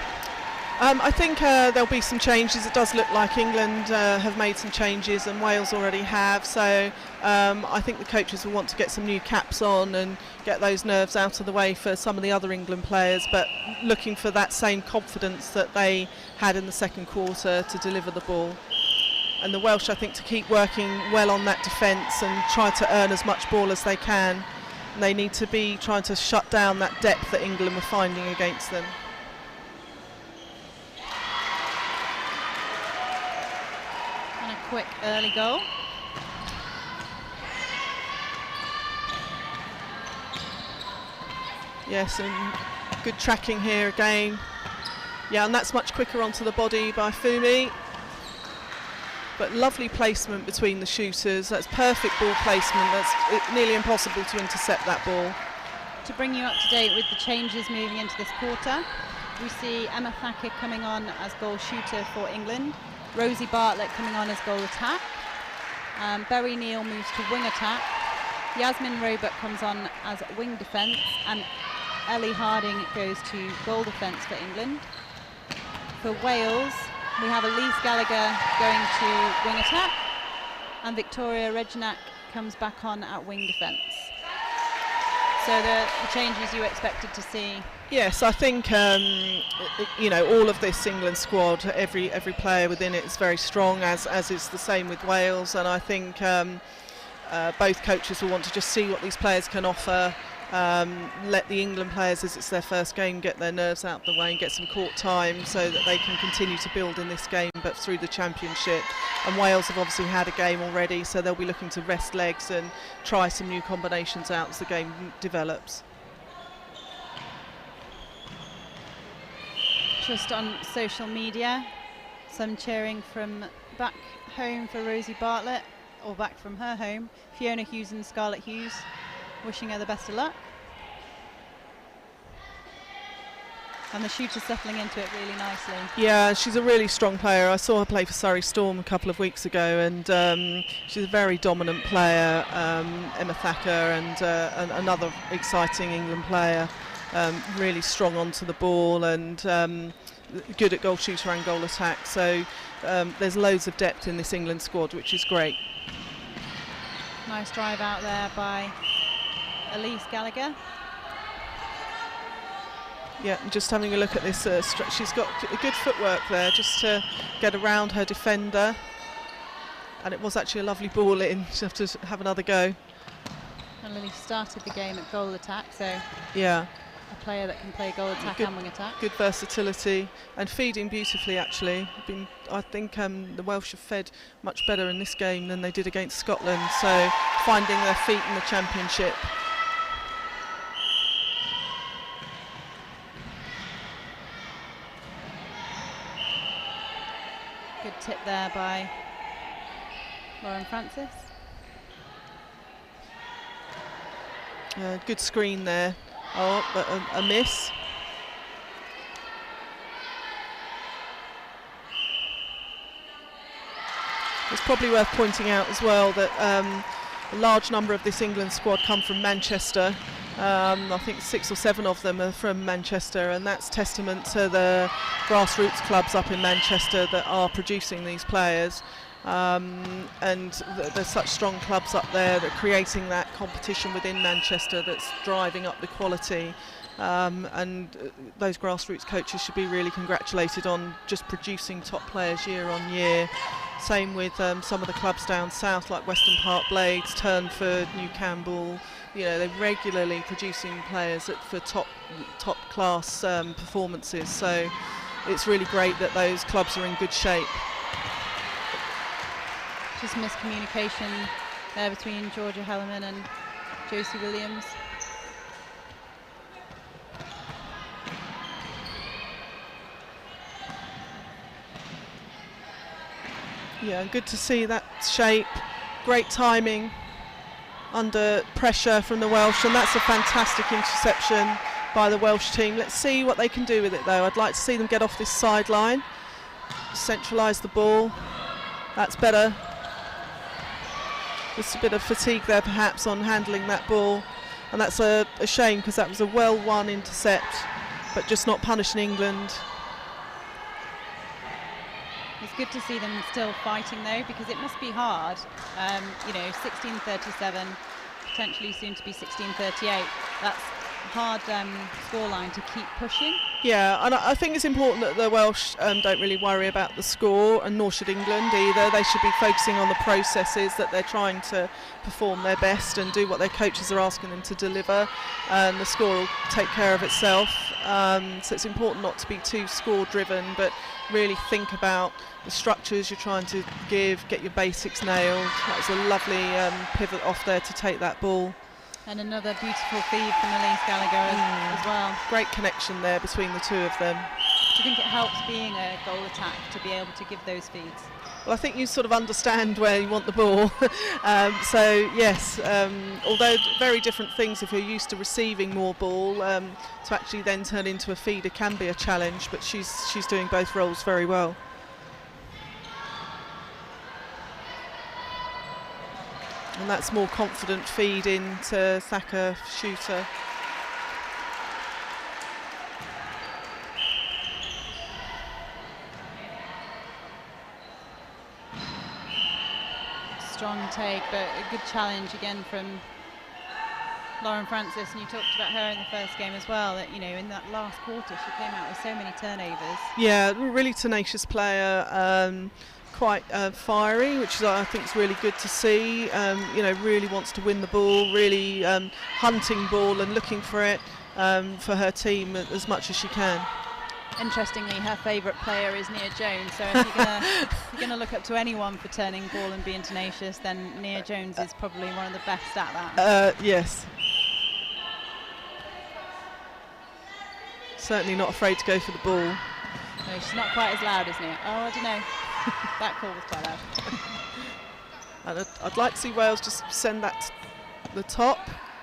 I think there'll be some changes. It does look like England have made some changes and Wales already have, so I think the coaches will want to get some new caps on and get those nerves out of the way for some of the other England players, but looking for that same confidence that they had in the second quarter to deliver the ball. And the Welsh, I think, to keep working well on that defence and try to earn as much ball as they can. And they need to be trying to shut down that depth that England were finding against them. Quick early goal. Yes, and good tracking here again. Yeah, and that's much quicker onto the body by Fumi. But lovely placement between the shooters. That's perfect ball placement. That's nearly impossible to intercept that ball. To bring you up to date with the changes moving into this quarter, we see Emma Thacker coming on as goal shooter for England. Rosie Bartlett coming on as goal attack. Berry Neal moves to wing attack. Yasmin Roebuck comes on as wing defence, and Ellie Harding goes to goal defence for England. For Wales, we have Elise Gallagher going to wing attack, and Victoria Reginak comes back on at wing defence. So the changes you expected to see? Yes, I think you know, all of this England squad, every player within it is very strong, as is the same with Wales, and I think both coaches will want to just see what these players can offer. Let the England players, as it's their first game, get their nerves out of the way and get some court time so that they can continue to build in this game, but through the championship. And Wales have obviously had a game already, so they'll be looking to rest legs and try some new combinations out as the game develops. Just on social media, some cheering from back home for Rosie Bartlett, or back from her home, Fiona Hughes and Scarlett Hughes, wishing her the best of luck. And the shooter's settling into it really nicely. Yeah, she's a really strong player. I saw her play for Surrey Storm a couple of weeks ago, and she's a very dominant player. Emma Thacker and another exciting England player. Really strong onto the ball and good at goal shooter and goal attack. So there's loads of depth in this England squad, which is great. Nice drive out there by Elise Gallagher. Yeah, and just having a look at this, she's got a good footwork there just to get around her defender. And it was actually a lovely ball in. She'll have to have another go. And Lily started the game at goal attack, so yeah, a player that can play goal attack and wing attack. Good versatility and feeding beautifully, actually. I think the Welsh have fed much better in this game than they did against Scotland, so finding their feet in the Championship. Good tip there by Lauren Francis. Good screen there. Oh, but a miss. It's probably worth pointing out as well that a large number of this England squad come from Manchester. I think 6 or 7 of them are from Manchester, and that's testament to the grassroots clubs up in Manchester that are producing these players. And there's such strong clubs up there that are creating that competition within Manchester that's driving up the quality. And those grassroots coaches should be really congratulated on just producing top players year on year. Same with some of the clubs down south like Western Park Blades, Turnford, New Campbell. You know, they're regularly producing players for top class performances. So it's really great that those clubs are in good shape. Just miscommunication there between Georgia Hellerman and Josie Williams. Yeah, good to see that shape. Great timing under pressure from the Welsh, and that's a fantastic interception by the Welsh team. Let's see what they can do with it though. I'd like to see them get off this sideline, centralise the ball. That's better. Just a bit of fatigue there perhaps on handling that ball, and that's a shame because that was a well won intercept, but just not punishing England. It's good to see them still fighting though, because it must be hard. You know, 16:37, potentially soon to be 16:38. That's hard scoreline to keep pushing. Yeah, and I think it's important that the Welsh don't really worry about the score, and nor should England either. They should be focusing on the processes, that they're trying to perform their best and do what their coaches are asking them to deliver, and the score will take care of itself. So it's important not to be too score driven, but really think about the structures you're trying to give, get your basics nailed. That was a lovely pivot off there to take that ball. And another beautiful feed from Elise Gallagher as well. Great connection there between the two of them. Do you think it helps being a goal attack to be able to give those feeds? Well, I think you sort of understand where you want the ball. So yes, although very different things if you're used to receiving more ball, to actually then turn into a feeder can be a challenge, but she's doing both roles very well. And that's more confident feed into Thacker Shooter. Strong take, but a good challenge again from Lauren Francis. And you talked about her in the first game as well, that, you know, in that last quarter she came out with so many turnovers. Yeah, really tenacious player. Quite fiery, which I think is really good to see. You know, really wants to win the ball, really hunting ball and looking for it for her team as much as she can. Interestingly, her favourite player is Nia Jones, so if you're going to look up to anyone for turning ball and being tenacious, then Nia Jones is probably one of the best at that. Yes. Certainly not afraid to go for the ball. No, she's not quite as loud as Nia. Oh, I don't know. That call was quite loud. And I'd like to see Wales just send that to the top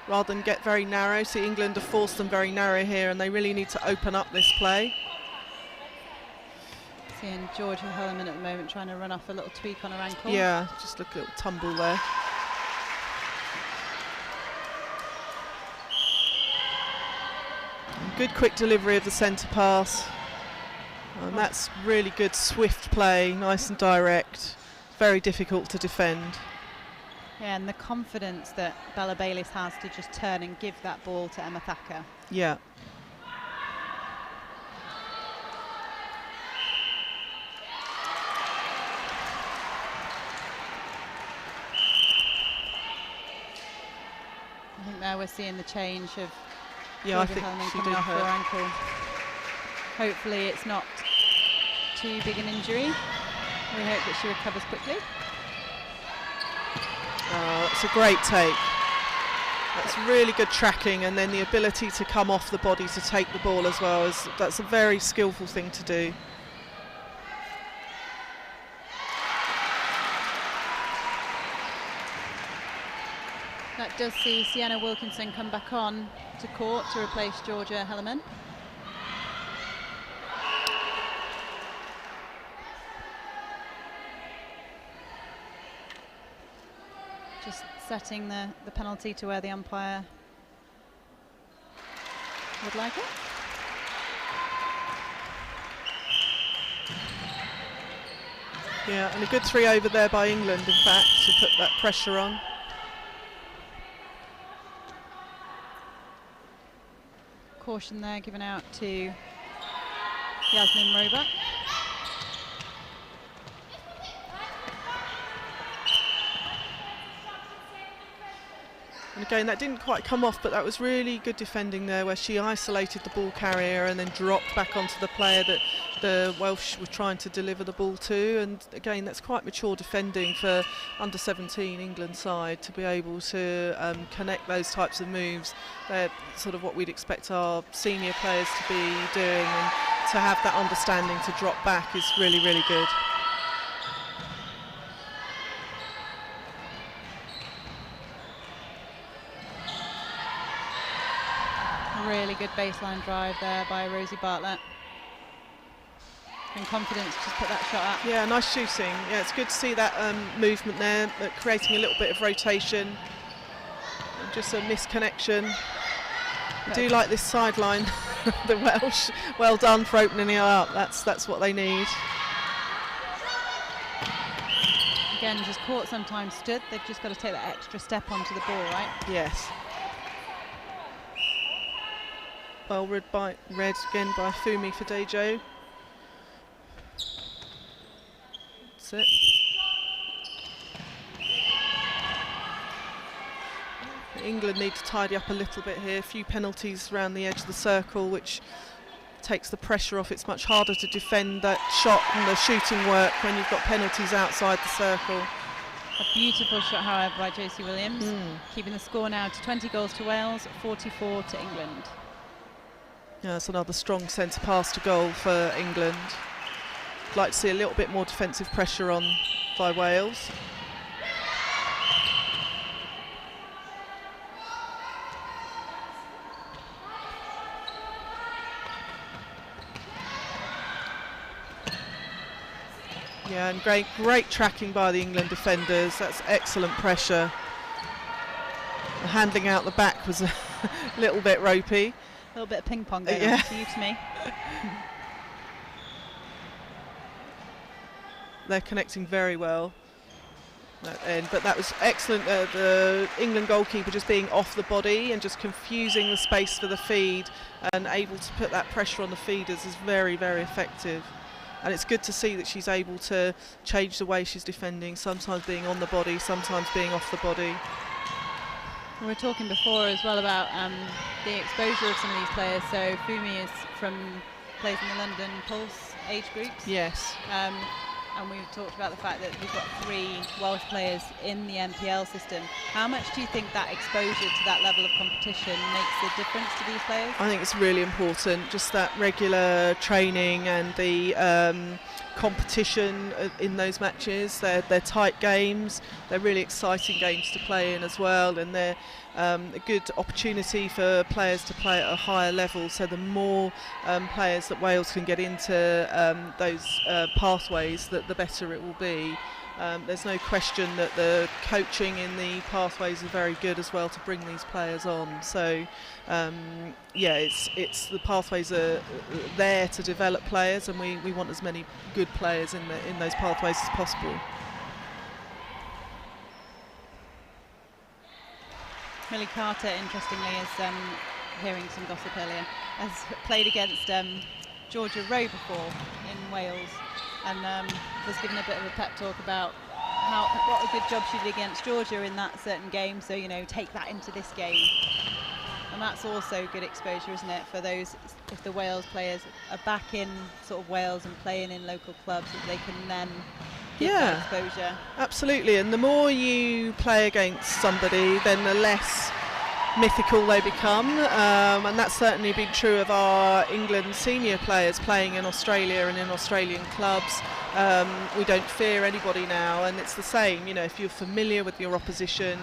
rather than get very narrow. See, England have forced them very narrow here, and they really need to open up this play. Seeing Georgia Hellerman at the moment trying to run off a little tweak on her ankle. Yeah, just look at the tumble there. Good quick delivery of the centre pass. And that's really good, swift play, nice and direct. Very difficult to defend. Yeah, and the confidence that Bella Bayliss has to just turn and give that ball to Emma Thacker. Yeah. we're seeing the change of Yeah, I Georgia think Hellman she coming did off her hurt. ankle. Hopefully it's not too big an injury. We hope that she recovers quickly. Oh, it's a great take. That's really good tracking, and then the ability to come off the body to take the ball as well. That's a very skillful thing to do. That does see Sienna Wilkinson come back on to court to replace Georgia Hellerman. Just setting the penalty to where the umpire would like it. Yeah, and a good 3 over there by England, in fact, to put that pressure on. Caution there given out to Yasmin Roebuck. And again, that didn't quite come off, but that was really good defending there, where she isolated the ball carrier and then dropped back onto the player that the Welsh were trying to deliver the ball to. And again, that's quite mature defending for under 17 England side, to be able to connect those types of moves. They're sort of what we'd expect our senior players to be doing, and to have that understanding to drop back is really, really good. Really good baseline drive there by Rosie Bartlett. And confidence to just put that shot up. Yeah, nice shooting. Yeah, it's good to see that movement there, creating a little bit of rotation. And just a misconnection. I do like this sideline, the Welsh. Well done for opening it up. That's what they need. Again, just caught, sometimes stood. They've just got to take that extra step onto the ball, right? Yes. Well read again by Fumi Fadejo. That's it. England need to tidy up a little bit here. A few penalties around the edge of the circle, which takes the pressure off. It's much harder to defend that shot and the shooting work when you've got penalties outside the circle. A beautiful shot, however, by Josie Williams, keeping the score now to 20 goals to Wales, 44 to England. Yeah, that's another strong centre pass to goal for England. I'd like to see a little bit more defensive pressure on by Wales. Yeah, and great tracking by the England defenders. That's excellent pressure. The handling out the back was a little bit ropey. A little bit of ping pong going on to you, to me. They're connecting very well. But that was excellent. The England goalkeeper just being off the body and just confusing the space for the feed, and able to put that pressure on the feeders is very, very effective. And it's good to see that she's able to change the way she's defending, sometimes being on the body, sometimes being off the body. We were talking before as well about the exposure of some of these players. So Fumi is plays in the London Pulse age groups. Yes. And we've talked about the fact that we've got 3 Welsh players in the NPL system. How much do you think that exposure to that level of competition makes a difference to these players? I think it's really important, just that regular training and the competition in those matches. They're tight games, they're really exciting games to play in as well, and they're a good opportunity for players to play at a higher level. So the more players that Wales can get into those pathways, the better it will be. There's no question that the coaching in the pathways are very good as well to bring these players on. So yeah, it's the pathways are there to develop players, and we want as many good players in those pathways as possible. Millie Carter, interestingly, is hearing some gossip earlier, has played against Georgia Roe before in Wales, and was given a bit of a pep talk about what a good job she did against Georgia in that certain game. So, you know, take that into this game. And that's also good exposure, isn't it, for those, if the Wales players are back in sort of Wales and playing in local clubs, that they can then get that exposure. Absolutely, and the more you play against somebody, then the less mythical they become, and that's certainly been true of our England senior players playing in Australia and in Australian clubs. We don't fear anybody now, and it's the same, you know, if you're familiar with your opposition,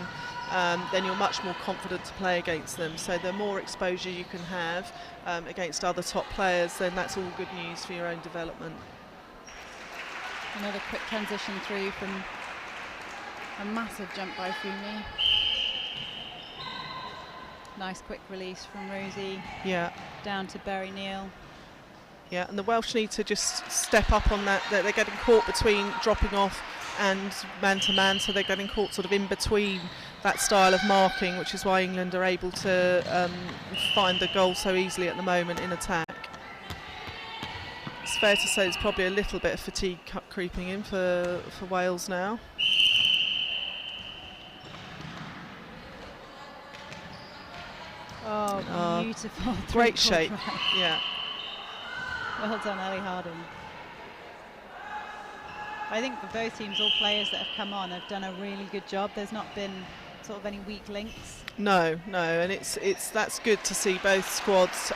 then you're much more confident to play against them. So the more exposure you can have against other top players, then that's all good news for your own development. Another quick transition through from a massive jump by Fumi. Nice quick release from Rosie. Yeah. Down to Berry Neal. Yeah, and the Welsh need to just step up on that. They're getting caught between dropping off and man-to-man, so they're getting caught sort of in between that style of marking, which is why England are able to find the goal so easily at the moment in attack. It's fair to say there's probably a little bit of fatigue creeping in for Wales now. Oh, beautiful. Great shape, yeah. Well done, Ellie Harding. I think for both teams, all players that have come on have done a really good job. There's not been sort of any weak links. No, and that's good to see both squads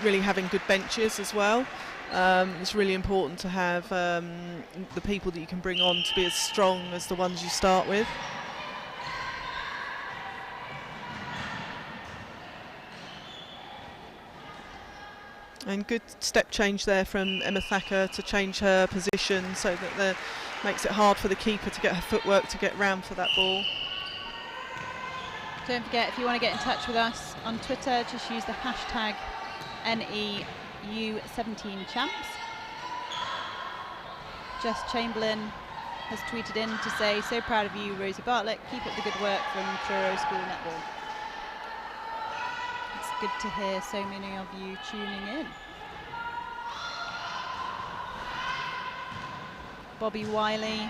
really having good benches as well. It's really important to have the people that you can bring on to be as strong as the ones you start with. And good step change there from Emma Thacker to change her position so that makes it hard for the keeper to get her footwork to get round for that ball. Don't forget, if you want to get in touch with us on Twitter, just use the hashtag NEU17 Champs. Jess Chamberlain has tweeted in to say, so proud of you, Rosie Bartlett. Keep up the good work from Truro School Netball. It's good to hear so many of you tuning in. Bobby Wiley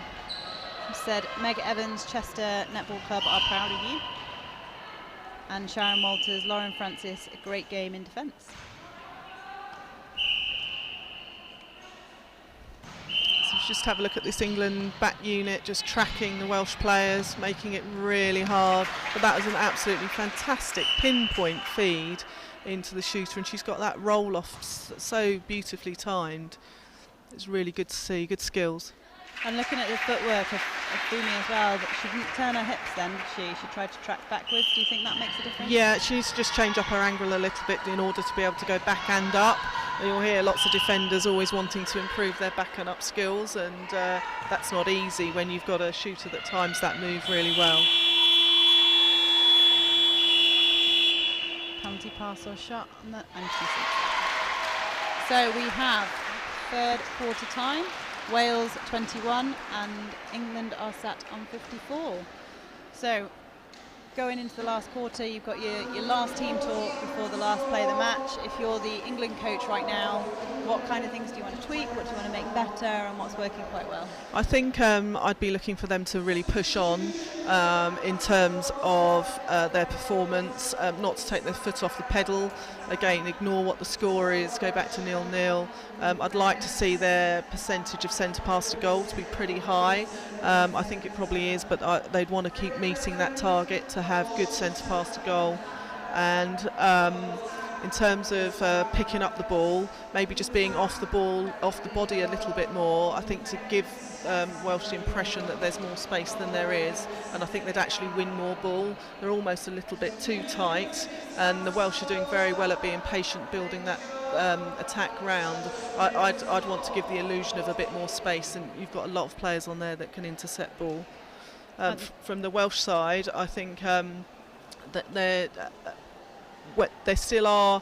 said, Meg Evans, Chester Netball Club are proud of you. And Sharon Walters, Lauren Francis, a great game in defence. So just have a look at this England back unit, just tracking the Welsh players, making it really hard. But that was an absolutely fantastic pinpoint feed into the shooter, and she's got that roll off so beautifully timed. It's really good to see, good skills. And looking at the footwork of Fumi as well, but she didn't turn her hips then, did she? She tried to track backwards. Do you think that makes a difference? Yeah, she needs to just change up her angle a little bit in order to be able to go back and up. And you'll hear lots of defenders always wanting to improve their back and up skills, and that's not easy when you've got a shooter that times that move really well. Penalty pass or shot, and so we have third quarter time. Wales 21 and England are sat on 54. So going into the last quarter, you've got your last team talk before the last play of the match. If you're the England coach right now, what kind of things do you want to tweak? What do you want to make better, and what's working quite well? I think I'd be looking for them to really push on in terms of their performance, not to take their foot off the pedal. Again, ignore what the score is, go back to 0-0. I'd like to see their percentage of centre pass to goal to be pretty high. I think it probably is, but they'd want to keep meeting that target to have good centre pass to goal. And in terms of picking up the ball, maybe just being off the ball, off the body a little bit more, I think to give Welsh the impression that there's more space than there is, and I think they'd actually win more ball. They're almost a little bit too tight, and the Welsh are doing very well at being patient, building that attack round. I'd want to give the illusion of a bit more space, and you've got a lot of players on there that can intercept ball. From the Welsh side, I think that they still are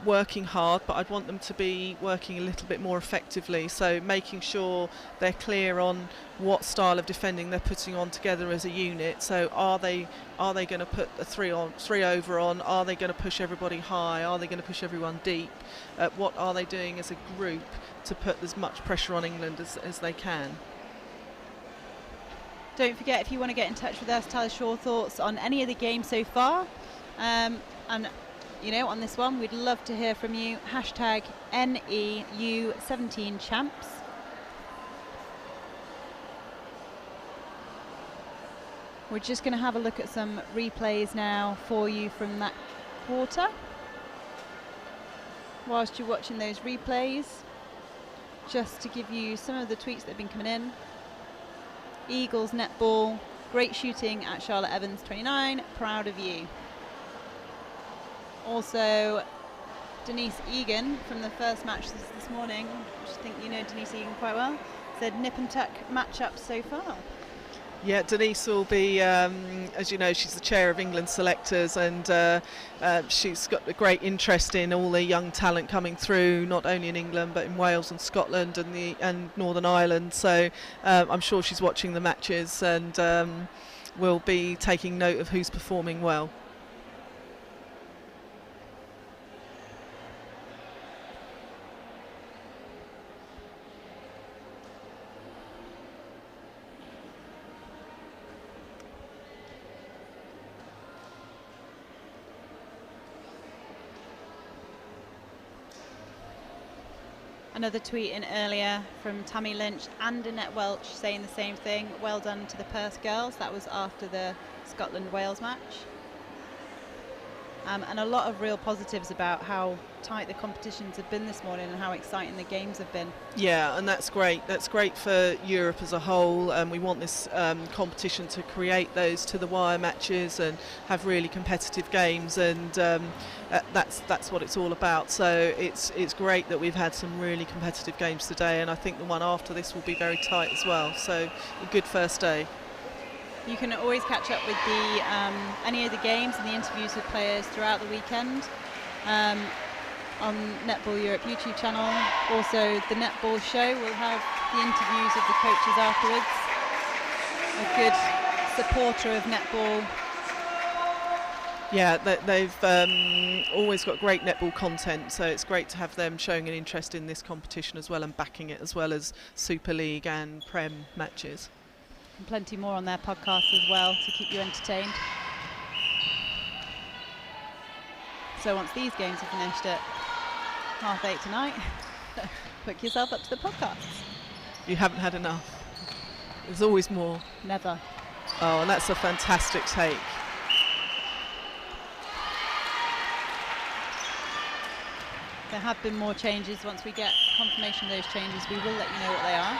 working hard, but I'd want them to be working a little bit more effectively, so making sure they're clear on what style of defending they're putting on together as a unit. So are they going to put a 3 over on? Are they going to push everybody high? Are they going to push everyone deep? What are they doing as a group to put as much pressure on England as they can? Don't forget, if you want to get in touch with us, tell us your thoughts on any of the games so far. And, you know, on this one, we'd love to hear from you. Hashtag NEU17 Champs. We're just going to have a look at some replays now for you from that quarter. Whilst you're watching those replays, just to give you some of the tweets that have been coming in. Eagles netball, great shooting at Charlotte Evans 29, proud of you. Also, Denise Egan from the first match this morning, I just think you know Denise Egan quite well, said nip and tuck matchup so far. Yeah, Denise will be, as you know, she's the chair of England selectors, and she's got a great interest in all the young talent coming through, not only in England but in Wales and Scotland and Northern Ireland. So I'm sure she's watching the matches and will be taking note of who's performing well. Another tweet in earlier from Tammy Lynch and Annette Welch saying the same thing. Well done to the Perth girls. That was after the Scotland-Wales match. And a lot of real positives about how tight the competitions have been this morning and how exciting the games have been. Yeah, and that's great. That's great for Europe as a whole. We want this competition to create those to-the-wire matches and have really competitive games, and that's what it's all about. So it's great that we've had some really competitive games today, and I think the one after this will be very tight as well. So a good first day. You can always catch up with the any of the games and the interviews with players throughout the weekend on Netball Europe YouTube channel. Also, the Netball show will have the interviews of the coaches afterwards. A good supporter of netball. Yeah, they've always got great netball content, so it's great to have them showing an interest in this competition as well and backing it, as well as Super League and Prem matches. And plenty more on their podcast as well to keep you entertained. So once these games are finished at 8:30 tonight, hook yourself up to the podcasts. You haven't had enough. There's always more. Never. Oh, and that's a fantastic take. There have been more changes. Once we get confirmation of those changes, we will let you know what they are.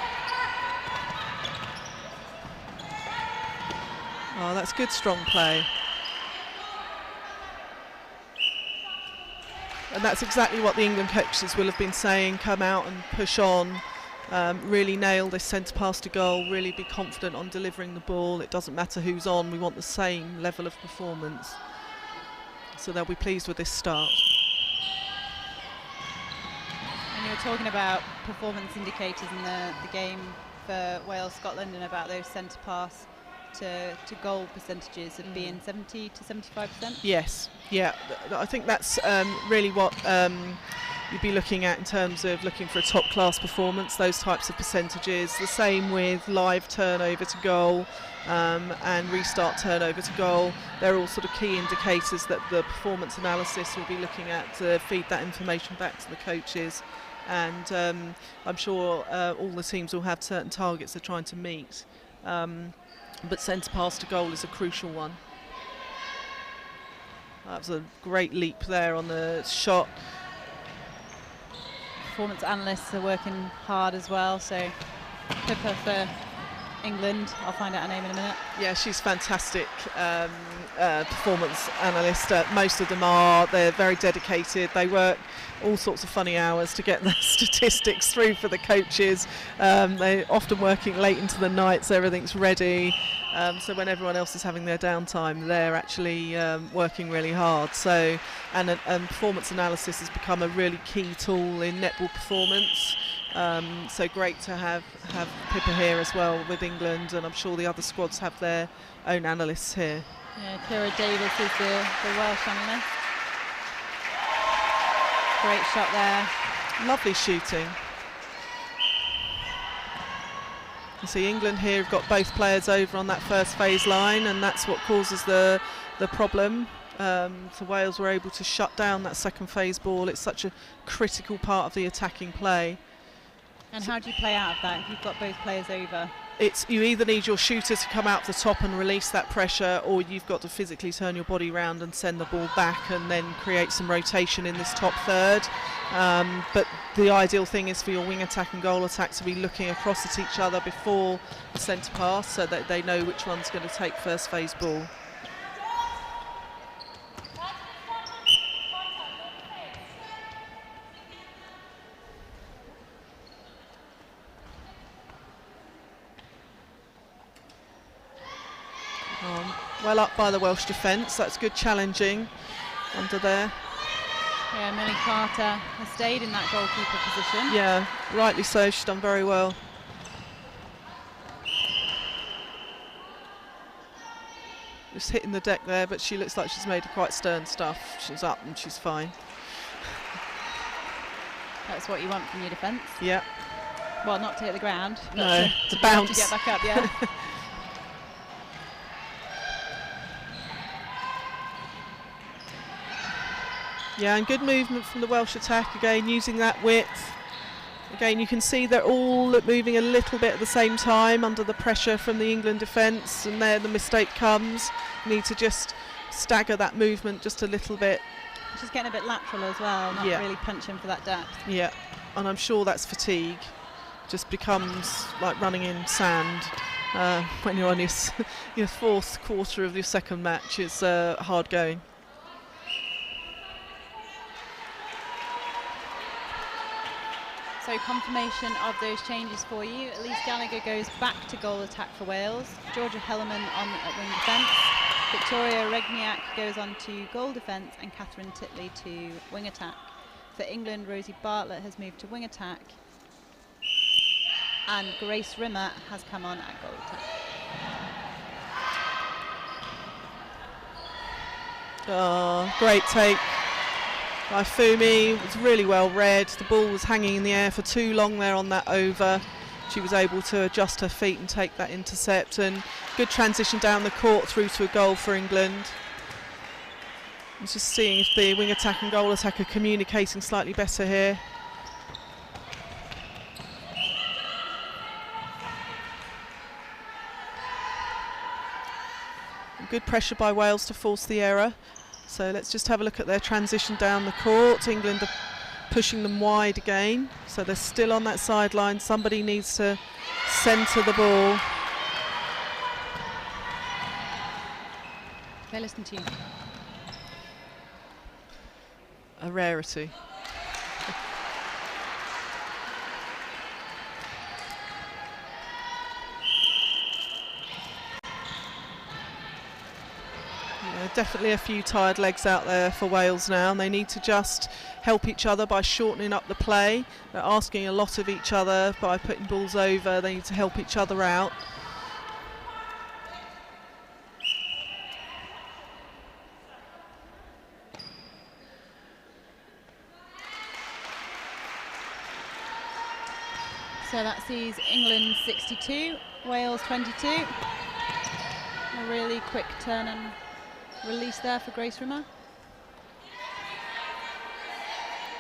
Oh, that's good, strong play. And that's exactly what the England coaches will have been saying. Come out and push on. Really nail this centre pass to goal. Really be confident on delivering the ball. It doesn't matter who's on. We want the same level of performance. So they'll be pleased with this start. And you were talking about performance indicators in the game for Wales-Scotland and about those centre pass to goal percentages of being 70 to 75%? Yes, yeah, I think that's really what you'd be looking at in terms of looking for a top class performance, those types of percentages. The same with live turnover to goal and restart turnover to goal. They're all sort of key indicators that the performance analysis will be looking at to feed that information back to the coaches. And I'm sure all the teams will have certain targets they're trying to meet. But centre pass to goal is a crucial one. That was a great leap there on the shot. Performance analysts are working hard as well, so Pippa for England, I'll find out her name in a minute. Yeah, she's fantastic performance analyst. Most of them are. They're very dedicated. They work all sorts of funny hours to get the statistics through for the coaches. They're often working late into the night, so everything's ready. So when everyone else is having their downtime, they're actually working really hard. So, and performance analysis has become a really key tool in netball performance. So great to have Pippa here as well with England, and I'm sure the other squads have their own analysts here. Yeah, Kira Davis is the Welsh analyst. Great shot there. Lovely shooting. You see England here have got both players over on that first phase line, and that's what causes the problem. So Wales were able to shut down that second phase ball. It's such a critical part of the attacking play. And how do you play out of that if you've got both players over? You either need your shooter to come out the top and release that pressure, or you've got to physically turn your body round and send the ball back and then create some rotation in this top third. But the ideal thing is for your wing attack and goal attack to be looking across at each other before the centre pass, so that they know which one's going to take first phase ball. Well up by the Welsh defence. That's good challenging under there. Yeah, Millie Carter has stayed in that goalkeeper position. Yeah, rightly so. She's done very well. Just hitting the deck there, but she looks like she's made a quite stern stuff. She's up and she's fine. That's what you want from your defence. Yeah. Well, not to hit the ground. No, to bounce. To get back up, yeah. Yeah, and good movement from the Welsh attack, again using that width. Again, you can see they're all moving a little bit at the same time under the pressure from the England defence, and there the mistake comes. You need to just stagger that movement just a little bit. Just getting a bit lateral as well, not really punching for that depth. Yeah, and I'm sure that's fatigue. Just becomes like running in sand when you're on your fourth quarter of your second match. It's hard going. So confirmation of those changes for you. Elise Gallagher goes back to goal attack for Wales. Georgia Hellerman on at wing defence. Victoria Regniak goes on to goal defence, and Catherine Titley to wing attack. For England, Rosie Bartlett has moved to wing attack, and Grace Rimmer has come on at goal attack. Oh, great take by Fumi. It was really well read. The ball was hanging in the air for too long there on that over. She was able to adjust her feet and take that intercept, and good transition down the court through to a goal for England. I'm just seeing if the wing attack and goal attack are communicating slightly better here. Good pressure by Wales to force the error. So let's just have a look at their transition down the court. England are pushing them wide again, so they're still on that sideline. Somebody needs to centre the ball. Okay, listen to you. A rarity. Definitely a few tired legs out there for Wales now, and they need to just help each other by shortening up the play. They're asking a lot of each other by putting balls over. They need to help each other out. So that sees England 62, Wales 22. A really quick turn and release there for Grace Rimmer.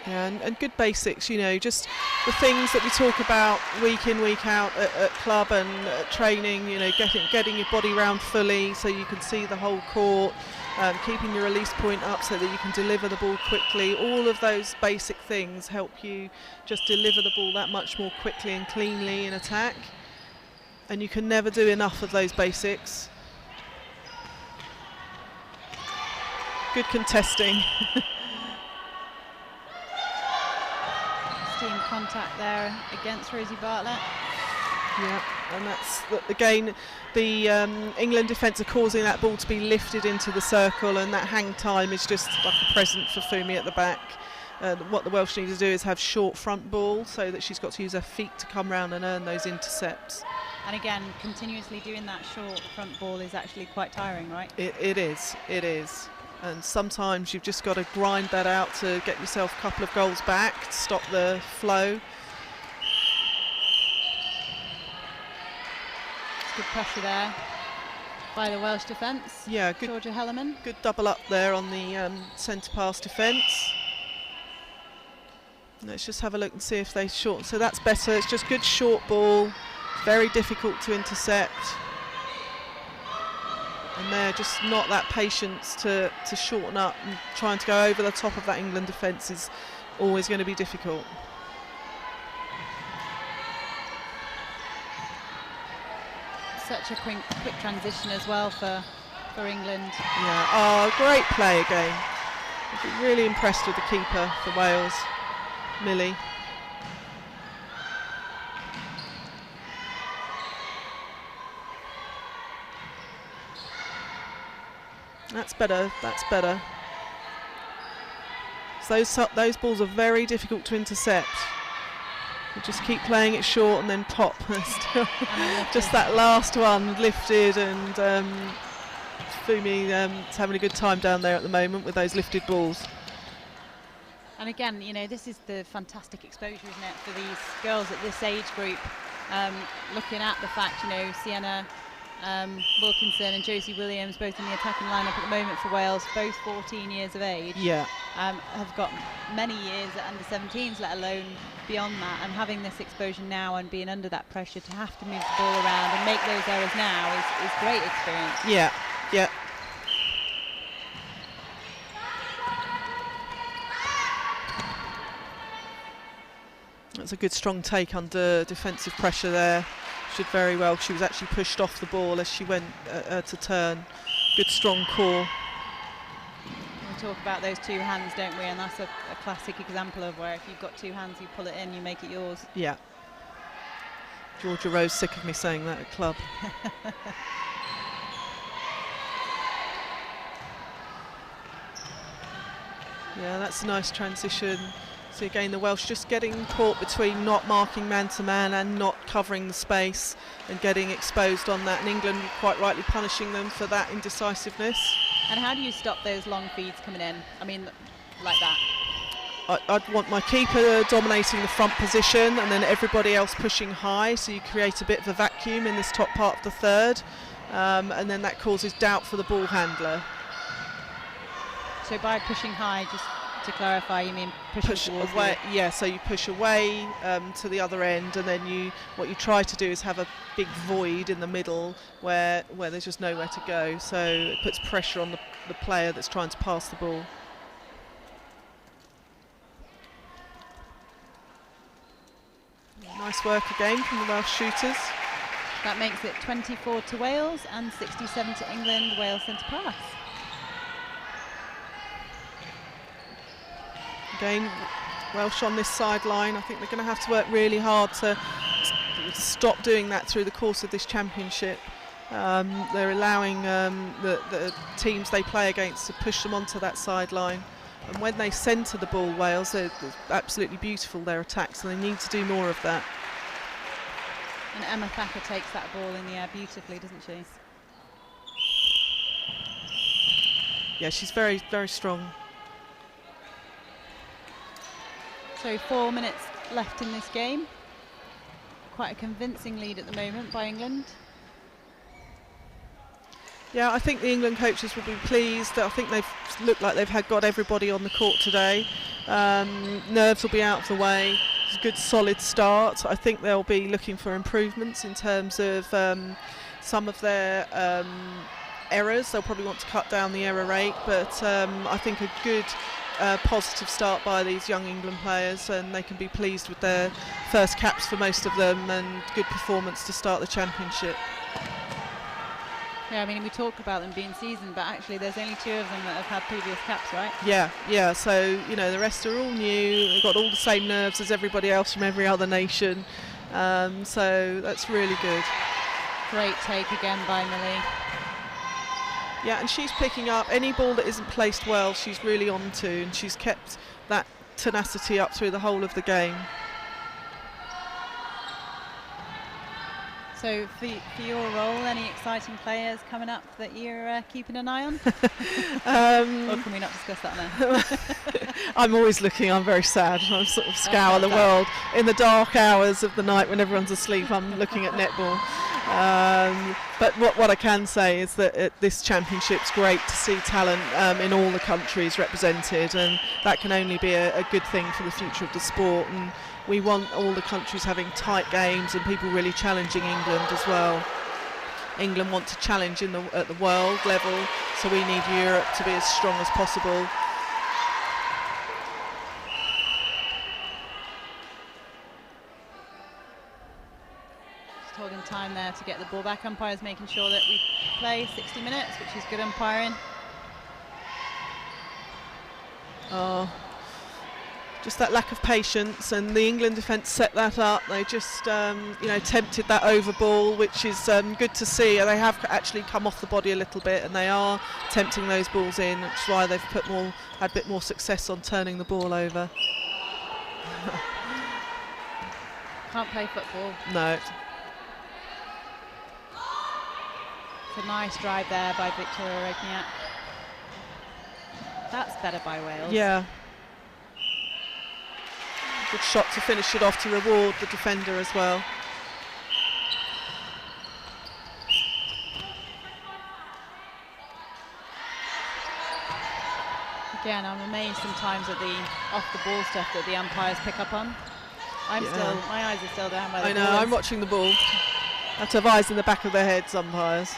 Yeah, and good basics, you know, just the things that we talk about week in, week out at club and at training, you know, getting your body round fully so you can see the whole court, keeping your release point up so that you can deliver the ball quickly. All of those basic things help you just deliver the ball that much more quickly and cleanly in attack. And you can never do enough of those basics. Good contesting. Team contact there against Rosie Bartlett. Yeah, and that's again the England defence are causing that ball to be lifted into the circle, and that hang time is just like a present for Fumi at the back. What the Welsh need to do is have short front ball so that she's got to use her feet to come round and earn those intercepts. And again, continuously doing that short front ball is actually quite tiring, right? It is. And sometimes you've just got to grind that out to get yourself a couple of goals back, to stop the flow. good pressure there by the Welsh defence. Yeah, good. Georgia Hellerman. Good double up there on the centre pass defence. Let's just have a look and see if they shorten. So that's better. It's just good short ball. Very difficult to intercept. And they're just not that patience to shorten up, and trying to go over the top of that England defence is always going to be difficult. Such a quick transition as well for England. Yeah, oh, great play again. I've been really impressed with the keeper for Wales, Millie. That's better, that's better. So those balls are very difficult to intercept. You just keep playing it short and then pop. Just that last one lifted, and Fumi is having a good time down there at the moment with those lifted balls. And again, you know, this is the fantastic exposure, isn't it, for these girls at this age group. Looking at the fact, you know, Sienna Wilkinson and Josie Williams, both in the attacking lineup at the moment for Wales, both 14 years of age. Yeah. Have got many years at under 17s, let alone beyond that, and having this exposure now and being under that pressure to have to move the ball around and make those errors now is great experience. Yeah, yeah. That's a good strong take under defensive pressure there. She did very well. She was actually pushed off the ball as she went to turn. Good strong core. We talk about those two hands, don't we? And that's a classic example of where if you've got two hands, you pull it in, you make it yours. Yeah. Georgia Rose sick of me saying that at club. Yeah, that's a nice transition. So again, the Welsh just getting caught between not marking man-to-man and not covering the space and getting exposed on that, and England quite rightly punishing them for that indecisiveness. And how do you stop those long feeds coming in? I mean, like that. I'd want my keeper dominating the front position and then everybody else pushing high, so you create a bit of a vacuum in this top part of the third, and then that causes doubt for the ball handler. So by pushing high, just to clarify, you mean push away? Yeah, so you push away to the other end, and then what you try to do is have a big void in the middle where there's just nowhere to go. So it puts pressure on the player that's trying to pass the ball. Nice work again from the Welsh shooters. That makes it 24 to Wales and 67 to England. Wales centre pass. Again, Welsh on this sideline. I think they're going to have to work really hard to stop doing that through the course of this championship. They're allowing the teams they play against to push them onto that sideline. And when they centre the ball, Wales, they're absolutely beautiful, their attacks, and they need to do more of that. And Emma Thacker takes that ball in the air beautifully, doesn't she? Yeah, she's very, very strong. So 4 minutes left in this game. Quite a convincing lead at the moment by England. Yeah, I think the England coaches will be pleased. I think they've looked like they've got everybody on the court today. Nerves will be out of the way. It's a good solid start. I think they'll be looking for improvements in terms of some of their errors. They'll probably want to cut down the error rate, but I think a good positive start by these young England players, and they can be pleased with their first caps for most of them, and good performance to start the championship. Yeah, I mean, we talk about them being seasoned, but actually there's only 2 of them that have had previous caps, right? Yeah, so, you know, the rest are all new. They've got all the same nerves as everybody else from every other nation, so that's really good. Great take again by Millie. Yeah, and she's picking up any ball that isn't placed well, she's really on to, and she's kept that tenacity up through the whole of the game. So for your role, any exciting players coming up that you're keeping an eye on? Or can we not discuss that now? I'm always looking. I'm very sad. I sort of scour the world in the dark hours of the night when everyone's asleep. I'm looking at netball. But what I can say is that this championship's great to see talent in all the countries represented, and that can only be a good thing for the future of the sport. And we want all the countries having tight games and people really challenging England as well. England want to challenge at the world level, so we need Europe to be as strong as possible. Just holding time there to get the ball back. Umpires making sure that we play 60 minutes, which is good umpiring. Oh, just that lack of patience, and the England defence set that up. They just tempted that over ball, which is good to see. They have actually come off the body a little bit, and they are tempting those balls in, which is why they've had a bit more success on turning the ball over. Can't play football. No. It's a nice drive there by Victoria Regniak. That's better by Wales. Yeah. Good shot to finish it off to reward the defender as well. Again, I'm amazed sometimes at the off-the-ball stuff that the umpires pick up on. My eyes are still down by the I know, ball. I'm watching the ball. Have to have eyes in the back of their heads, umpires.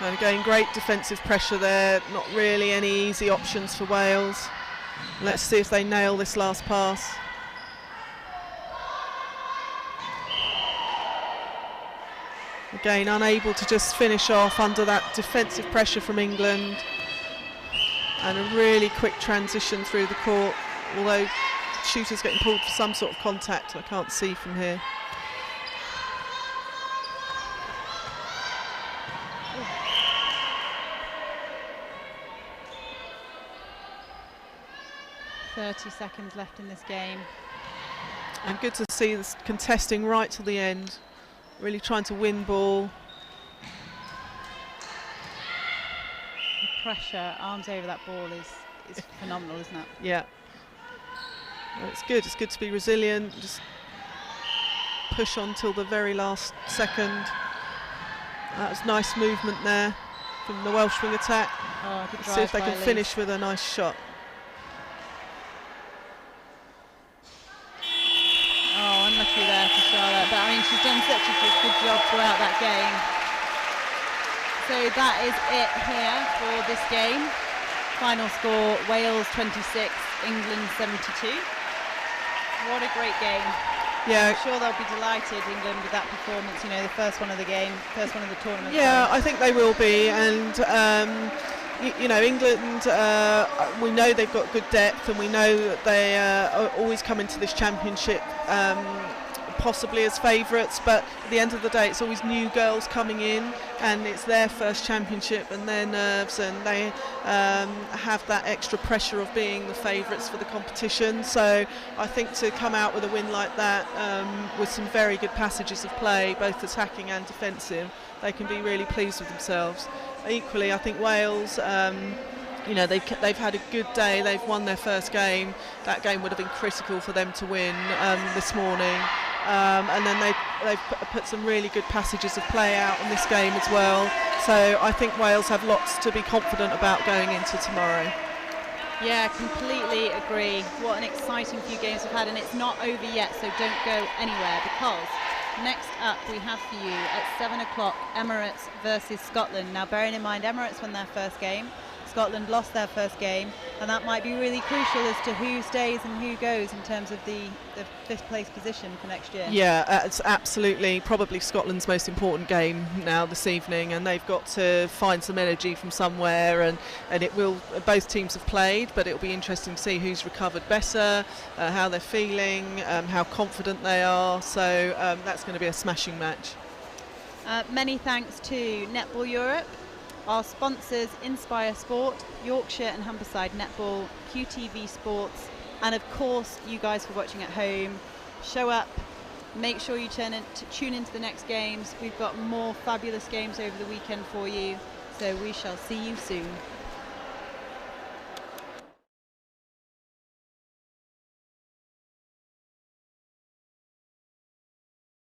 And again, great defensive pressure there. Not really any easy options for Wales. Let's see if they nail this last pass. Again, unable to just finish off under that defensive pressure from England. And a really quick transition through the court, although shooter's getting pulled for some sort of contact. I can't see from here. .30 seconds left in this game. And good to see this contesting right to the end, really trying to win ball. The pressure, arms over that ball is phenomenal, isn't it? Yeah. Well, it's good to be resilient, just push on till the very last second. That was nice movement there from the Welsh wing attack. Oh, good Let's see if they drive can by finish with a nice shot. Oh, unlucky there for Charlotte, but I mean she's done such a good job throughout that game. So that is it here for this game. Final score, Wales 26, England 72. What a great game. Yeah. I'm sure they'll be delighted, England, with that performance, you know, the first one of the game, first one of the tournament. Yeah, I think they will be, and England, we know they've got good depth, and we know that they always come into this championship possibly as favourites, but at the end of the day it's always new girls coming in, and it's their first championship and their nerves, and they have that extra pressure of being the favourites for the competition. So I think to come out with a win like that, with some very good passages of play, both attacking and defensive, they can be really pleased with themselves. Equally, I think Wales, they've had a good day. They've won their first game. That game would have been critical for them to win this morning. And then they've put some really good passages of play out in this game as well. So I think Wales have lots to be confident about going into tomorrow. Yeah, completely agree. What an exciting few games we've had, and it's not over yet, so don't go anywhere, because next up we have for you at 7 o'clock Emirates versus Scotland. Now, bearing in mind Emirates won their first game, Scotland lost their first game, and that might be really crucial as to who stays and who goes in terms of the fifth place position for next year. Yeah, it's absolutely probably Scotland's most important game now this evening, and they've got to find some energy from somewhere, and it will. Both teams have played, but it'll be interesting to see who's recovered better, how they're feeling, how confident they are. So that's going to be a smashing match. Many thanks to Netball Europe, our sponsors Inspire Sport, Yorkshire and Humberside Netball, QTV Sports, and of course you guys for watching at home. Show up, make sure you tune into the next games. We've got more fabulous games over the weekend for you, so we shall see you soon.